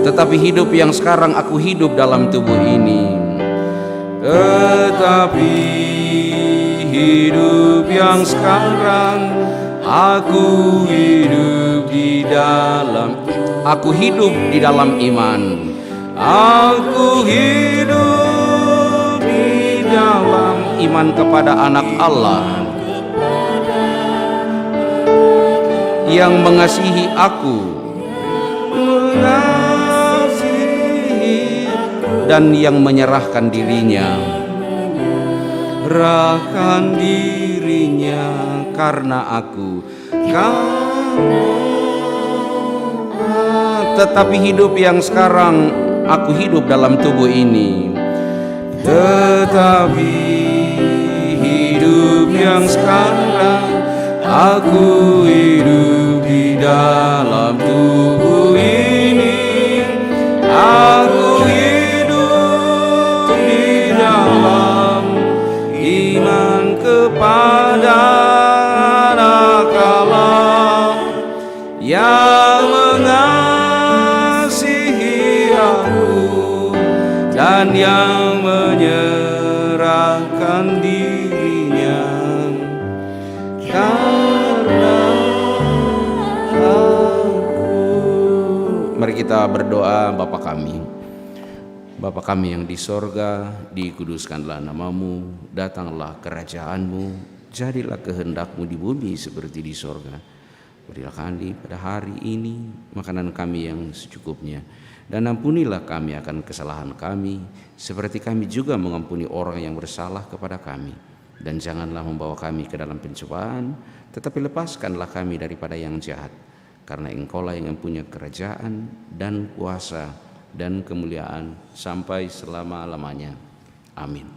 Tetapi hidup yang sekarang aku hidup dalam tubuh ini. Tetapi hidup yang sekarang aku hidup di dalam. Aku hidup di dalam iman. Aku hidup di dalam iman kepada anak Allah yang mengasihi aku dan yang menyerahkan dirinya karena aku. Tetapi hidup yang sekarang aku hidup dalam tubuh ini. Tetapi hidup yang sekarang aku hidup di dalam tubuh ini. Aku hidup di dalam iman kepada anak Allah yang mengasihi aku dan yang menyerahkan dirinya karena aku. Mari kita berdoa. Bapa kami yang di sorga, dikuduskanlah namamu, datanglah kerajaanmu, jadilah kehendakmu di bumi seperti di sorga. Berilah kami pada hari ini makanan kami yang secukupnya, dan ampunilah kami akan kesalahan kami, seperti kami juga mengampuni orang yang bersalah kepada kami. Dan janganlah membawa kami ke dalam pencobaan, tetapi lepaskanlah kami daripada yang jahat. Karena Engkaulah yang mempunyai kerajaan dan kuasa dan kemuliaan sampai selama-lamanya. Amin.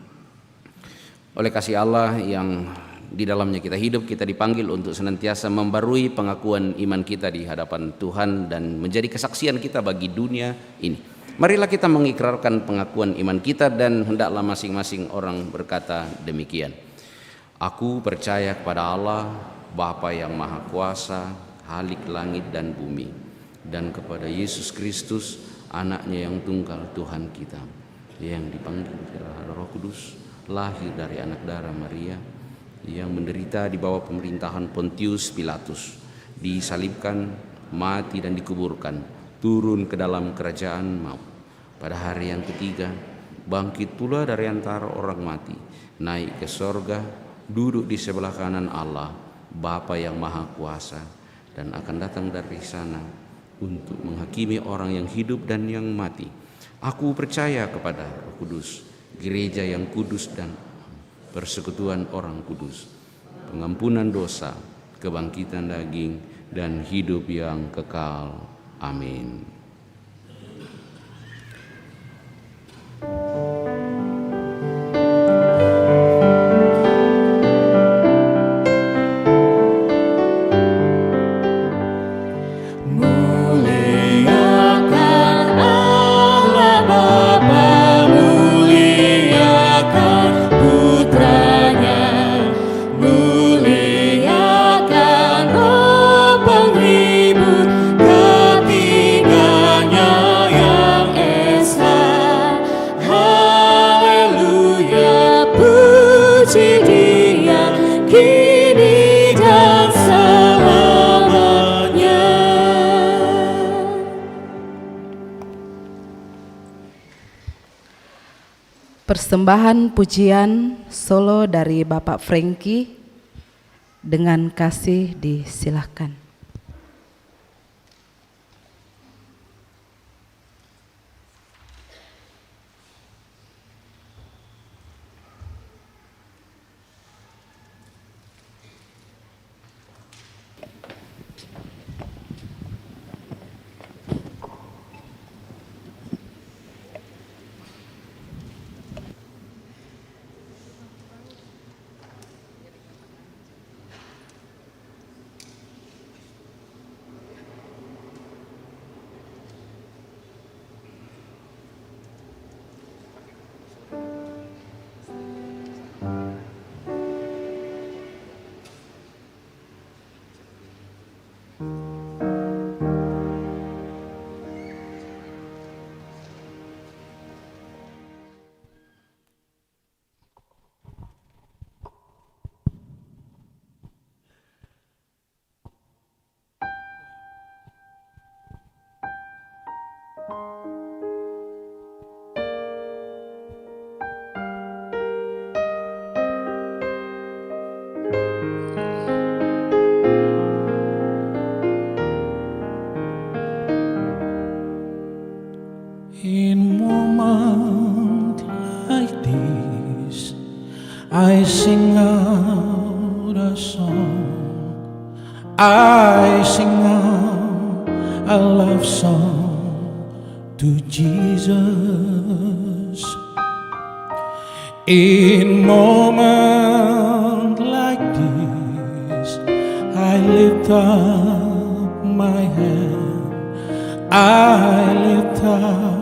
Oleh kasih Allah yang di dalamnya kita hidup, kita dipanggil untuk senantiasa membarui pengakuan iman kita di hadapan Tuhan dan menjadi kesaksian kita bagi dunia ini. Marilah kita mengikrarkan pengakuan iman kita dan hendaklah masing-masing orang berkata demikian. Aku percaya kepada Allah, Bapa yang Maha Kuasa, Halik langit dan bumi, dan kepada Yesus Kristus, anaknya yang tunggal Tuhan kita, yang dipanggil oleh Roh Kudus, lahir dari anak darah Maria, yang menderita di bawah pemerintahan Pontius Pilatus, disalibkan, mati dan dikuburkan, turun ke dalam kerajaan maut. Pada hari yang ketiga, bangkit pula dari antara orang mati, naik ke sorga, duduk di sebelah kanan Allah, Bapa yang Maha Kuasa, dan akan datang dari sana untuk menghakimi orang yang hidup dan yang mati. Aku percaya kepada Roh Kudus, gereja yang kudus dan persekutuan orang kudus, pengampunan dosa, kebangkitan daging, dan hidup yang kekal. Amin. Persembahan pujian solo dari Bapak Frankie dengan kasih disilahkan. In moments like this, I sing out a song. I sing out a love song to Jesus. In moments like this, I lift up my hand. I lift up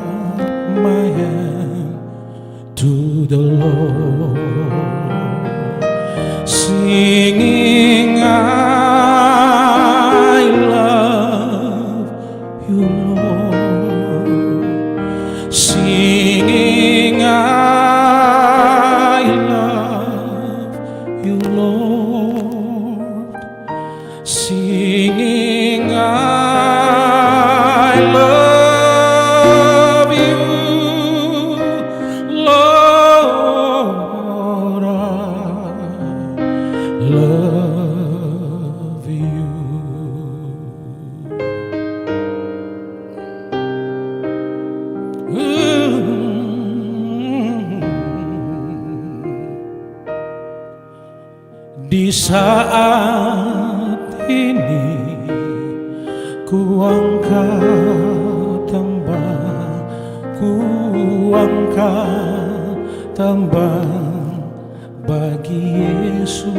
my hand to the Lord, singing, I love you, Lord, singing, I love you, Lord, singing, I love you, Lord, I love you. Di saat ini ku angkat tambang bagi bagi Yesus.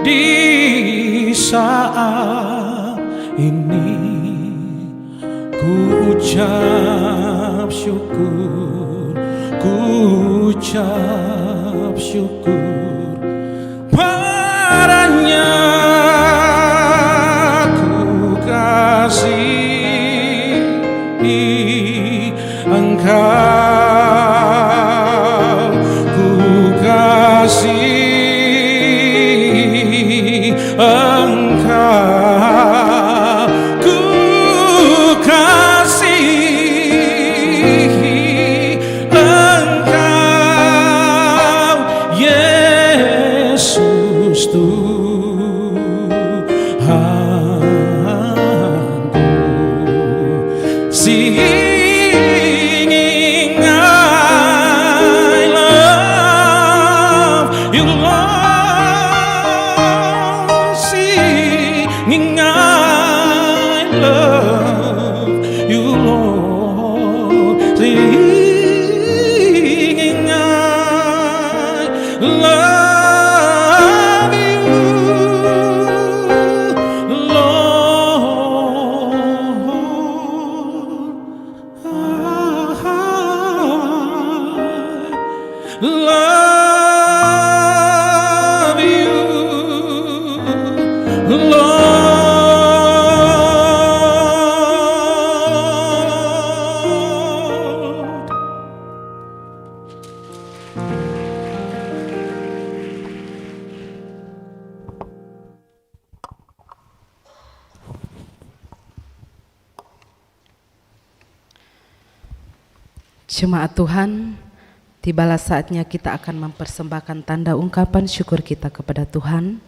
Di saat ini ku ucap syukur, ku ucap syukur padanya. Ku kasihi Engkau, ku kasihi Engkau, ku kasihi Engkau, Yesus Tuhanku. Singing I love you, Lord. Singing I love you, Lord. Singing I love you, Lord. I love you, Lord. Jemaat Tuhan, tibalah saatnya kita akan mempersembahkan tanda ungkapan syukur kita kepada Tuhan.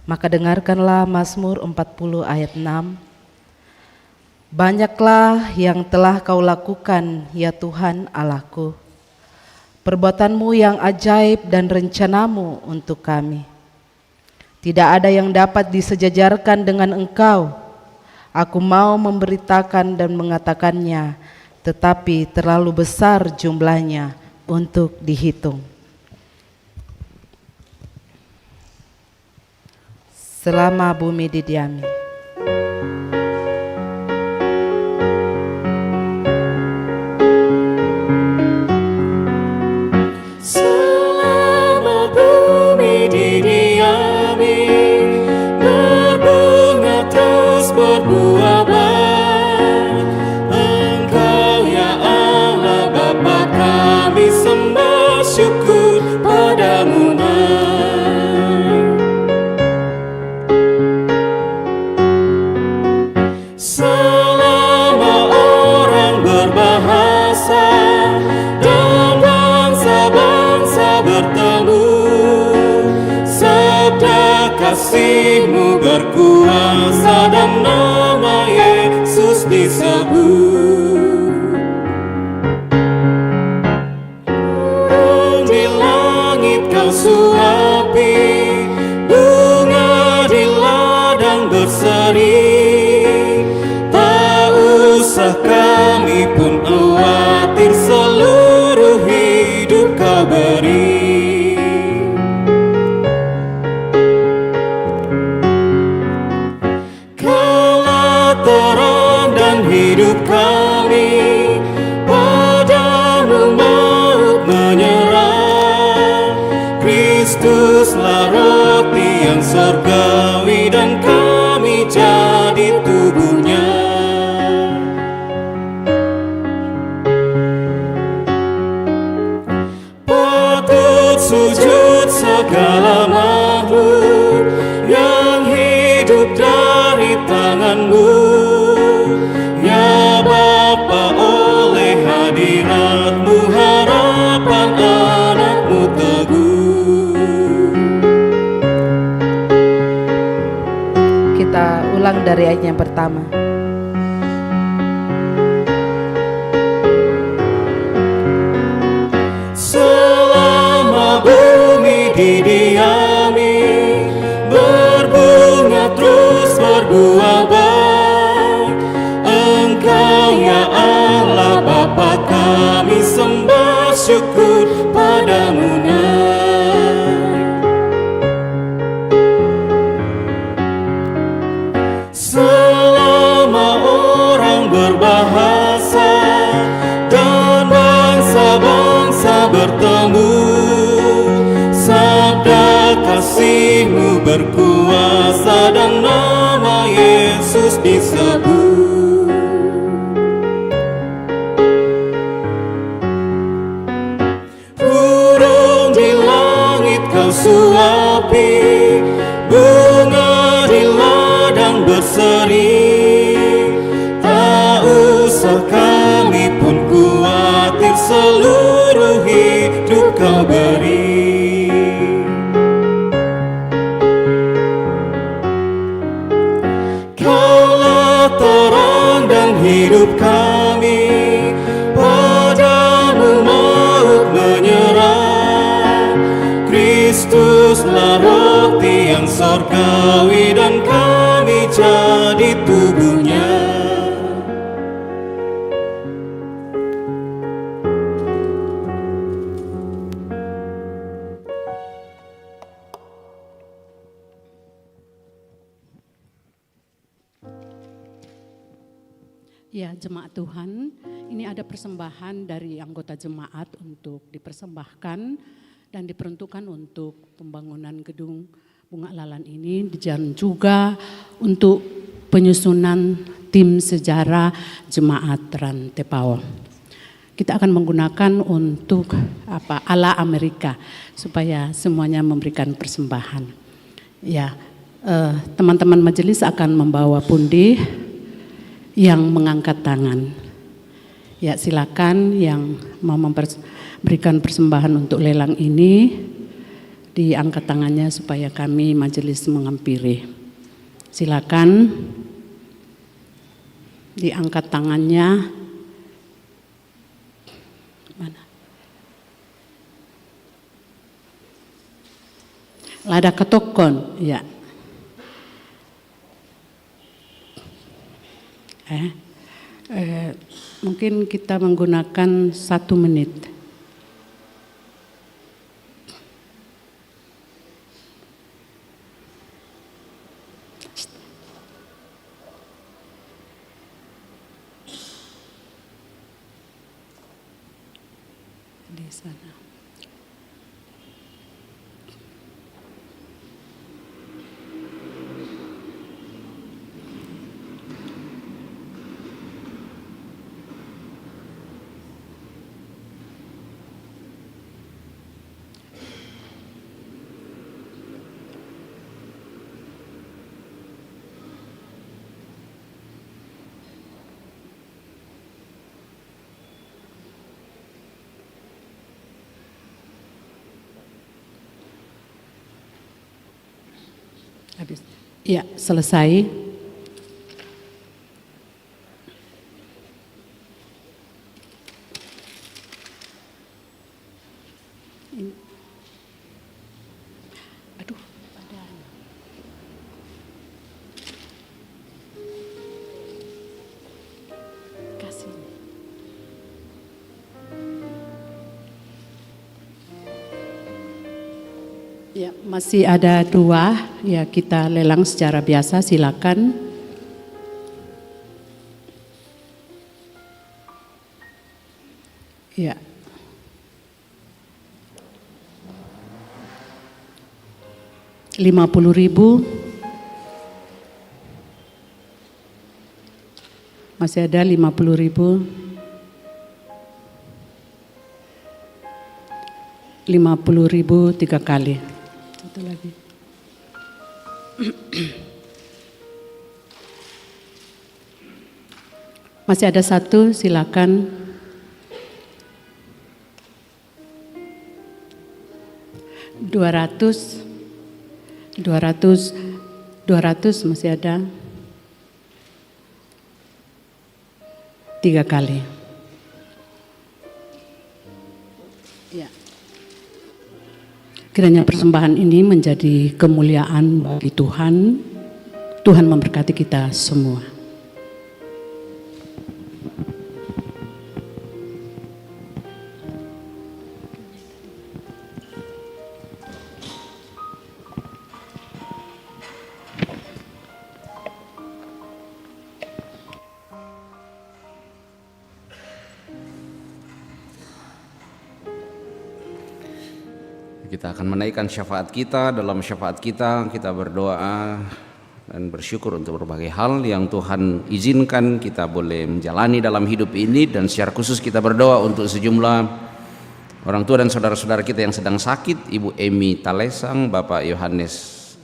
Maka dengarkanlah Mazmur 40 ayat 6. Banyaklah yang telah kau lakukan, ya Tuhan Allahku, perbuatanmu yang ajaib dan rencanamu untuk kami. Tidak ada yang dapat disejajarkan dengan Engkau. Aku mau memberitakan dan mengatakannya, tetapi terlalu besar jumlahnya untuk dihitung. Selama bumi didiami, Selama bumi didiami, berbunga terus berbuah baik. Engkau ya Allah Bapa, kami sembah syukur padamu naik. Selama orang berbahasa dan bangsa-bangsa bertemu, sabda kasih-Mu berkuasa dan nama Yesus disebut. Burung di langit Kau suapi, bunga di ladang berseri. Tak usah kami pun khawatir, seluruh hidup Kau beri. Kaulah terang dan hidup kami, padamu maut menyerah. Kristuslah roti yang surgawi dan kami jadi tubuhnya. Patut sujud segala makhluk yang hidup dari tangan-Mu, ya Bapa. Oleh hadirat-Mu harapan anak-Mu teguh. kita ulang dari ayat yang pertama. Selama bumi didiami, berbunga terus berbuah baik. Engkau ya Allah Bapa, kami sembah syukur padamu naik. berbahasa dan bangsa-bangsa bertemu. Sabda kasih-Mu berkuasa dan nama Yesus disebut. Burung di langit Kau suapi, bunga di ladang berseri. Tak usah kami pun khawatir, seluruh hidup Kau beri. Kaulah terang dan hidup kami, padamu maut menyerah. Kristuslah roti yang sorgawi dan kami jadi tubuhnya. Ya, jemaat Tuhan, ini ada persembahan dari anggota jemaat untuk dipersembahkan dan diperuntukkan untuk pembangunan gedung Bunga Lalan ini, dan juga untuk penyusunan tim sejarah jemaat Rantepao. Kita akan menggunakan untuk ala Amerika supaya semuanya memberikan persembahan. Ya, teman-teman majelis akan membawa pundi yang mengangkat tangan. Ya, silakan yang mau memberikan persembahan untuk lelang ini diangkat tangannya supaya kami majelis menghampiri. Silakan diangkat tangannya. Mana? Lada ketokon, ya. Mungkin kita menggunakan 1 menit. Di sana. Habis. Ya, selesai. Aduh, badan. Kasih. Ya, masih ada 2, ya kita lelang secara biasa, silakan. Ya. Rp50.000. Masih ada Rp50.000. Rp50.000 3 kali. Satu lagi. Masih ada 1, silakan. $200 masih ada. 3 kali. Ya. Kiranya persembahan ini menjadi kemuliaan bagi Tuhan. Tuhan memberkati kita semua. Kita akan menaikkan syafaat kita. Dalam syafaat kita berdoa dan bersyukur untuk berbagai hal yang Tuhan izinkan kita boleh menjalani dalam hidup ini. Dan secara khusus kita berdoa untuk sejumlah orang tua dan saudara-saudara kita yang sedang sakit. Ibu Emi Talesang, Bapak Yohanes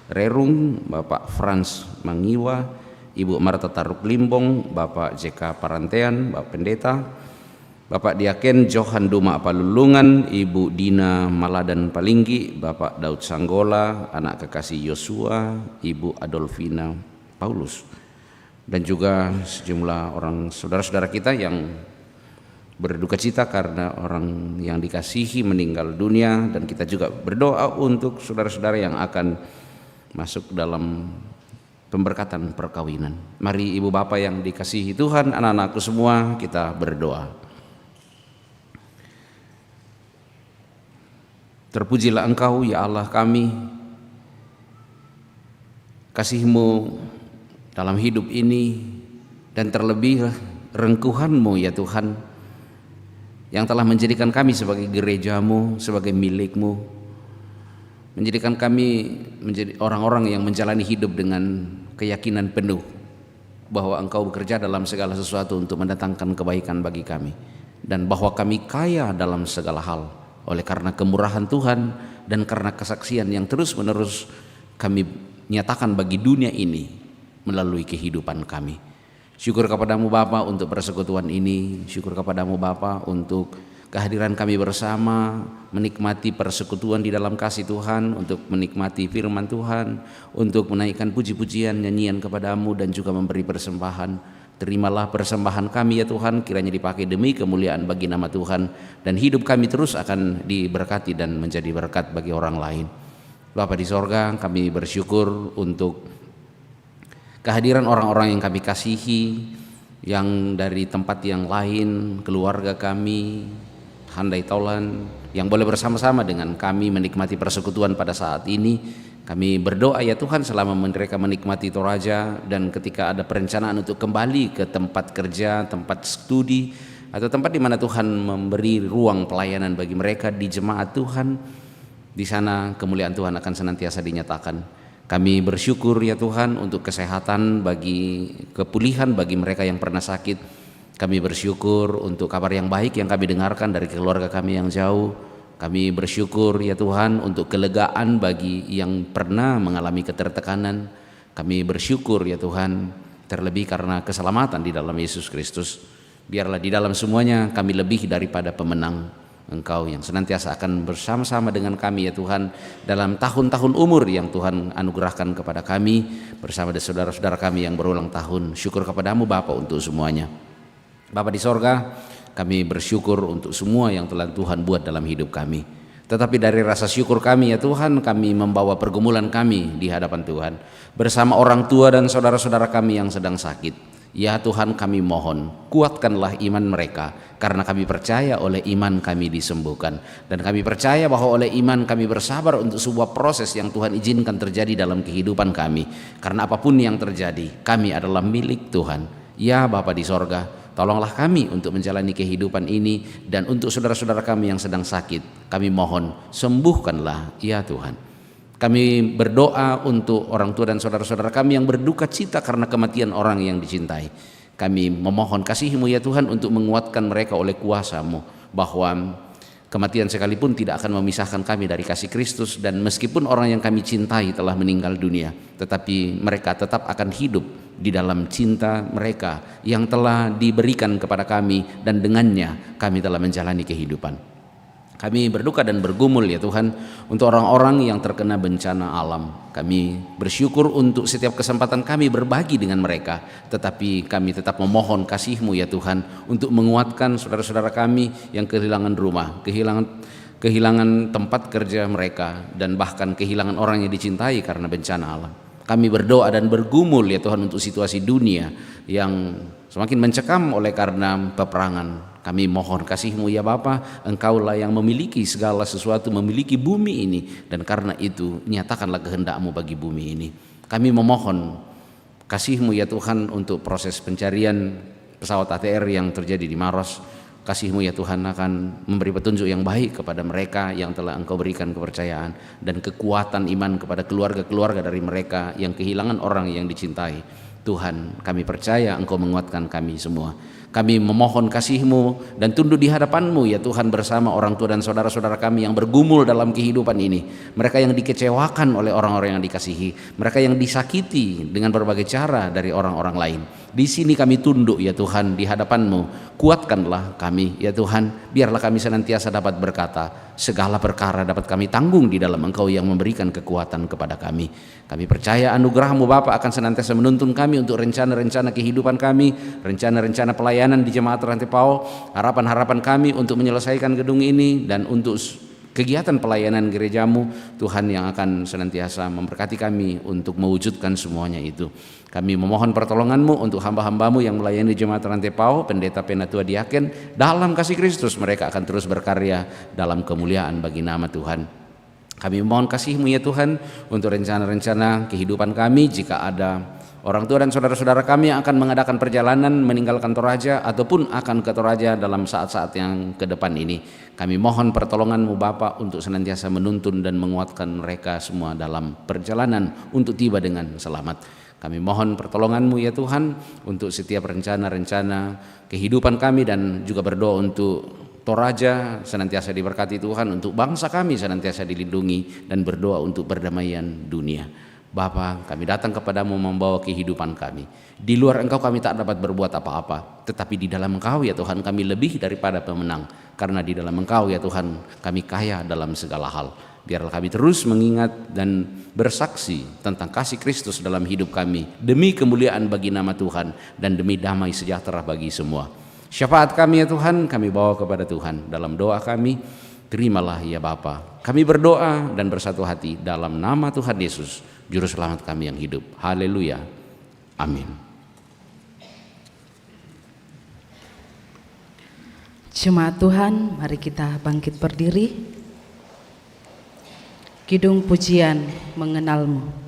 Rerung, Bapak Frans Mangiwa, Ibu Marta Taruk Limbong, Bapak JK Parantean, Bapak Pendeta, Bapak Diaken Johan Duma Palulungan, Ibu Dina Maladan Palinggi, Bapak Daud Sanggola, anak kekasih Yosua, Ibu Adolfina Paulus, dan juga sejumlah orang saudara-saudara kita yang berduka cita karena orang yang dikasihi meninggal dunia. Dan kita juga berdoa untuk saudara-saudara yang akan masuk dalam pemberkatan perkawinan. Mari Ibu Bapak yang dikasihi Tuhan, anak-anakku semua, kita berdoa. Terpujilah Engkau ya Allah kami, kasih-Mu dalam hidup ini, dan terlebih rengkuhan-Mu ya Tuhan, yang telah menjadikan kami sebagai gereja-Mu, sebagai milik-Mu, menjadikan kami menjadi orang-orang yang menjalani hidup dengan keyakinan penuh bahwa Engkau bekerja dalam segala sesuatu untuk mendatangkan kebaikan bagi kami, dan bahwa kami kaya dalam segala hal oleh karena kemurahan Tuhan dan karena kesaksian yang terus-menerus kami nyatakan bagi dunia ini melalui kehidupan kami. Syukur kepadamu Bapa untuk persekutuan ini, syukur kepadamu Bapa untuk kehadiran kami bersama, menikmati persekutuan di dalam kasih Tuhan, untuk menikmati firman Tuhan, untuk menaikkan puji-pujian, nyanyian kepadamu, dan juga memberi persembahan. Terimalah persembahan kami ya Tuhan, kiranya dipakai demi kemuliaan bagi nama Tuhan, dan hidup kami terus akan diberkati dan menjadi berkat bagi orang lain. Bapa di sorga, kami bersyukur untuk kehadiran orang-orang yang kami kasihi, yang dari tempat yang lain, keluarga kami, handai taulan, yang boleh bersama-sama dengan kami menikmati persekutuan pada saat ini. Kami berdoa ya Tuhan, selama mereka menikmati Toraja, dan ketika ada perencanaan untuk kembali ke tempat kerja, tempat studi, atau tempat di mana Tuhan memberi ruang pelayanan bagi mereka di jemaat Tuhan, di sana kemuliaan Tuhan akan senantiasa dinyatakan. Kami bersyukur ya Tuhan untuk kesehatan, bagi kepulihan bagi mereka yang pernah sakit. Kami bersyukur untuk kabar yang baik yang kami dengarkan dari keluarga kami yang jauh. Kami bersyukur ya Tuhan untuk kelegaan bagi yang pernah mengalami ketertekanan. Kami bersyukur ya Tuhan terlebih karena keselamatan di dalam Yesus Kristus. Biarlah di dalam semuanya kami lebih daripada pemenang. Engkau yang senantiasa akan bersama-sama dengan kami ya Tuhan dalam tahun-tahun umur yang Tuhan anugerahkan kepada kami bersama dengan saudara-saudara kami yang berulang tahun. Syukur kepadamu Bapa untuk semuanya. Bapa di sorga, kami bersyukur untuk semua yang telah Tuhan buat dalam hidup kami. Tetapi dari rasa syukur kami ya Tuhan, kami membawa pergumulan kami di hadapan Tuhan bersama orang tua dan saudara-saudara kami yang sedang sakit. Ya Tuhan, kami mohon kuatkanlah iman mereka, karena kami percaya oleh iman kami disembuhkan, dan kami percaya bahwa oleh iman kami bersabar untuk sebuah proses yang Tuhan izinkan terjadi dalam kehidupan kami. Karena apapun yang terjadi, kami adalah milik Tuhan. Ya Bapa di sorga, tolonglah kami untuk menjalani kehidupan ini, dan untuk saudara-saudara kami yang sedang sakit, kami mohon sembuhkanlah ya Tuhan. Kami berdoa untuk orang tua dan saudara-saudara kami yang berduka cita karena kematian orang yang dicintai. Kami memohon kasih-Mu ya Tuhan untuk menguatkan mereka oleh kuasa-Mu, bahwa kematian sekalipun tidak akan memisahkan kami dari kasih Kristus, dan meskipun orang yang kami cintai telah meninggal dunia, tetapi mereka tetap akan hidup di dalam cinta mereka yang telah diberikan kepada kami, dan dengannya kami telah menjalani kehidupan. Kami berduka dan bergumul ya Tuhan untuk orang-orang yang terkena bencana alam. Kami bersyukur untuk setiap kesempatan kami berbagi dengan mereka, tetapi kami tetap memohon kasih-Mu ya Tuhan untuk menguatkan saudara-saudara kami yang kehilangan rumah, kehilangan tempat kerja mereka, dan bahkan kehilangan orang yang dicintai karena bencana alam. Kami berdoa dan bergumul ya Tuhan untuk situasi dunia yang semakin mencekam oleh karena peperangan. Kami mohon kasih-Mu ya Bapa, Engkaulah yang memiliki segala sesuatu, memiliki bumi ini, dan karena itu nyatakanlah kehendak-Mu bagi bumi ini. Kami memohon kasih-Mu ya Tuhan untuk proses pencarian pesawat ATR yang terjadi di Maros. kasih-Mu ya Tuhan akan memberi petunjuk yang baik kepada mereka yang telah Engkau berikan kepercayaan dan kekuatan iman kepada keluarga-keluarga dari mereka yang kehilangan orang yang dicintai. Tuhan, kami percaya Engkau menguatkan kami semua. Kami memohon kasih-Mu dan tunduk di hadapan-Mu ya Tuhan bersama orang tua dan saudara-saudara kami yang bergumul dalam kehidupan ini. Mereka yang dikecewakan oleh orang-orang yang dikasihi, mereka yang disakiti dengan berbagai cara dari orang-orang lain. Di sini kami tunduk ya Tuhan di hadapan-Mu. Kuatkanlah kami ya Tuhan, biarlah kami senantiasa dapat berkata, segala perkara dapat kami tanggung di dalam Engkau yang memberikan kekuatan kepada kami. Kami percaya anugerah-Mu Bapa akan senantiasa menuntun kami untuk rencana-rencana kehidupan kami, rencana-rencana pelayanan di Jemaat Rantai Pau, harapan-harapan kami untuk menyelesaikan gedung ini dan untuk kegiatan pelayanan gereja-Mu, Tuhan yang akan senantiasa memberkati kami untuk mewujudkan semuanya itu. Kami memohon pertolongan-Mu untuk hamba-hamba-Mu yang melayani Jemaat Rantai Pau, pendeta, penatua, diaken, dalam kasih Kristus mereka akan terus berkarya dalam kemuliaan bagi nama Tuhan. Kami memohon kasih-Mu ya Tuhan untuk rencana-rencana kehidupan kami, jika ada orang tua dan saudara-saudara kami yang akan mengadakan perjalanan meninggalkan Toraja ataupun akan ke Toraja dalam saat-saat yang ke depan ini. Kami mohon pertolongan-Mu Bapa untuk senantiasa menuntun dan menguatkan mereka semua dalam perjalanan untuk tiba dengan selamat. Kami mohon pertolongan-Mu ya Tuhan untuk setiap rencana-rencana kehidupan kami dan juga berdoa untuk Toraja senantiasa diberkati Tuhan, untuk bangsa kami senantiasa dilindungi dan berdoa untuk perdamaian dunia. Bapa, kami datang kepadamu membawa kehidupan kami. Di luar Engkau kami tak dapat berbuat apa-apa, tetapi di dalam Engkau ya Tuhan kami lebih daripada pemenang. Karena di dalam Engkau ya Tuhan kami kaya dalam segala hal. Biarlah kami terus mengingat dan bersaksi tentang kasih Kristus dalam hidup kami, demi kemuliaan bagi nama Tuhan dan demi damai sejahtera bagi semua. Syafaat kami ya Tuhan kami bawa kepada Tuhan. Dalam doa kami, terimalah ya Bapa. Kami berdoa dan bersatu hati dalam nama Tuhan Yesus, Juru Selamat kami yang hidup. Haleluya. Amin. Jemaat Tuhan, mari kita bangkit berdiri. Kidung pujian mengenal-Mu.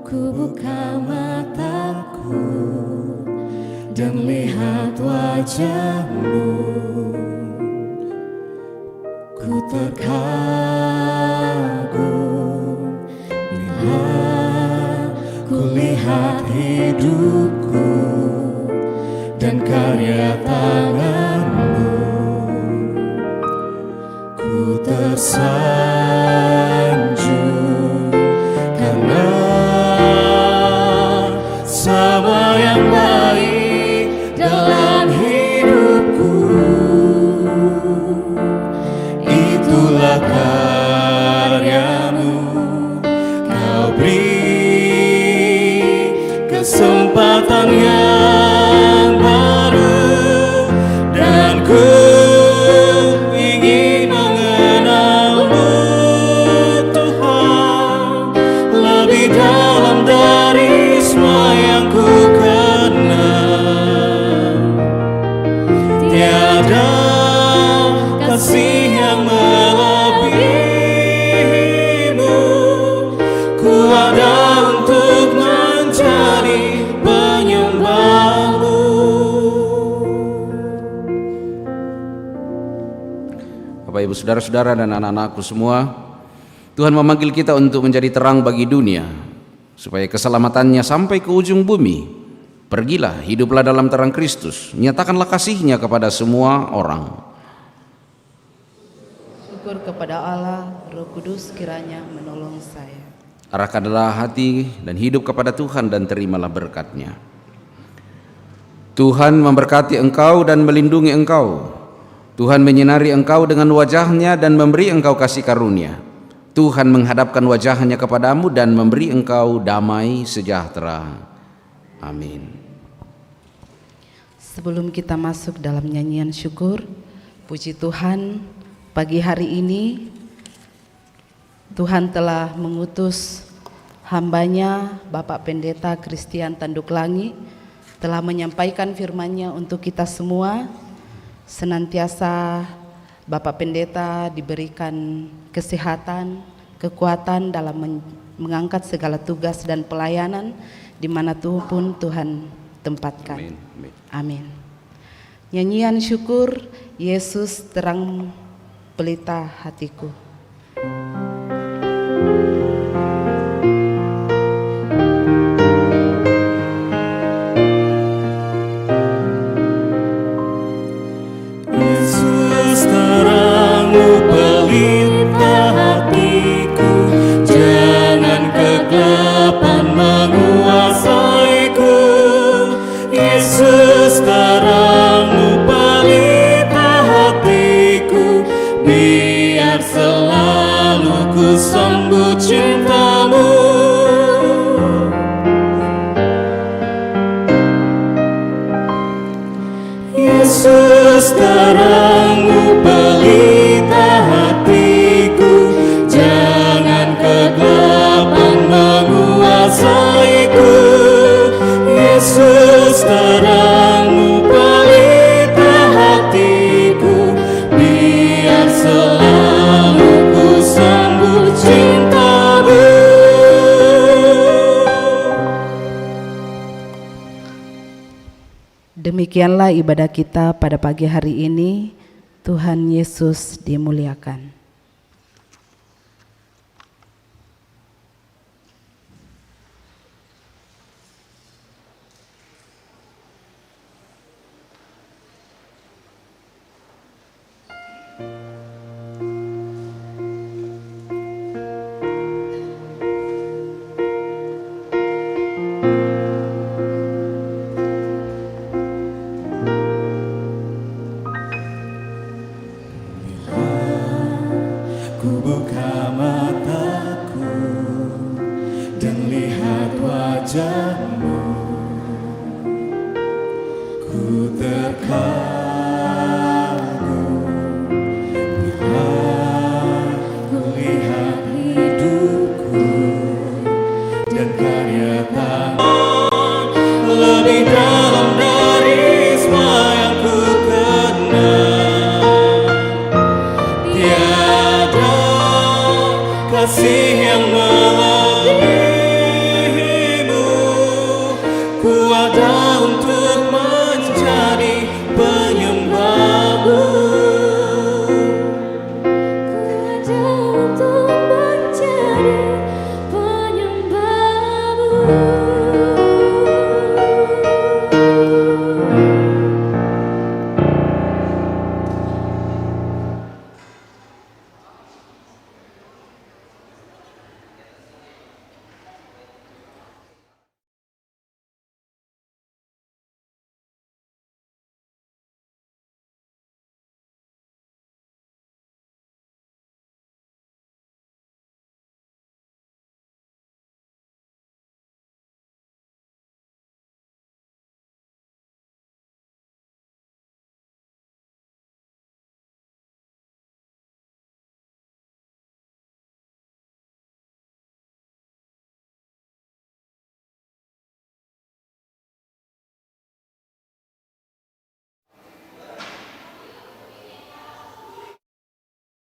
Ku buka mataku dan lihat wajah-Mu, ku terkagum bila ku lihat hidupku dan karya tangan-Mu. Ku tersanjung karena semua yang baik dalam hidupku, itulah karya-Mu. Kau beri kesempatan yang baru dan ku ingin mengenal-Mu Tuhan lebih dalam dari semua yang ku kenal. Tiada kasih yang melebihi-Mu, ku ada untuk menjadi penyembah-Mu. Bapak Ibu saudara-saudara dan anak-anakku semua, Tuhan memanggil kita untuk menjadi terang bagi dunia, supaya keselamatannya sampai ke ujung bumi. Pergilah, hiduplah dalam terang Kristus, nyatakanlah kasih-Nya kepada semua orang. Syukur kepada Allah, Roh Kudus kiranya menolong saya. Arahkanlah hati dan hidup kepada Tuhan dan terimalah berkat-Nya. Tuhan memberkati engkau dan melindungi engkau. Tuhan menyinari engkau dengan wajah-Nya dan memberi engkau kasih karunia. Tuhan menghadapkan wajah-Nya kepadamu dan memberi engkau damai sejahtera. Amin. Sebelum kita masuk dalam nyanyian syukur, puji Tuhan, pagi hari ini Tuhan telah mengutus hambanya Bapak Pendeta Christian Tanduklangi telah menyampaikan firman-Nya untuk kita semua. Senantiasa Bapak Pendeta diberikan kesehatan, kekuatan dalam mengangkat segala tugas dan pelayanan dimanapun Tuhan tempatkan. Amin. Amin. Amin. Nyanyian syukur, Yesus terang pelita hatiku. Yesus terangmu pelita hatiku, jangan kegelapan menguasaiku. Yesus terangmu pelita hatiku, biar selalu ku sambut cintamu. Yesus terangmu pelita hatiku, jangan kegelapan menguasaiku. Yesus terangmu pelita hatiku, biar selalu ku sambut cintamu. Demikianlah ibadah kita pada pagi hari ini. Tuhan Yesus dimuliakan. Ku buka mataku dan lihat wajahmu, ku terkagum bila ku lihat hidupku dan karya tangan lebih dalam dari semua yang ku kenal. Tiada kasih yang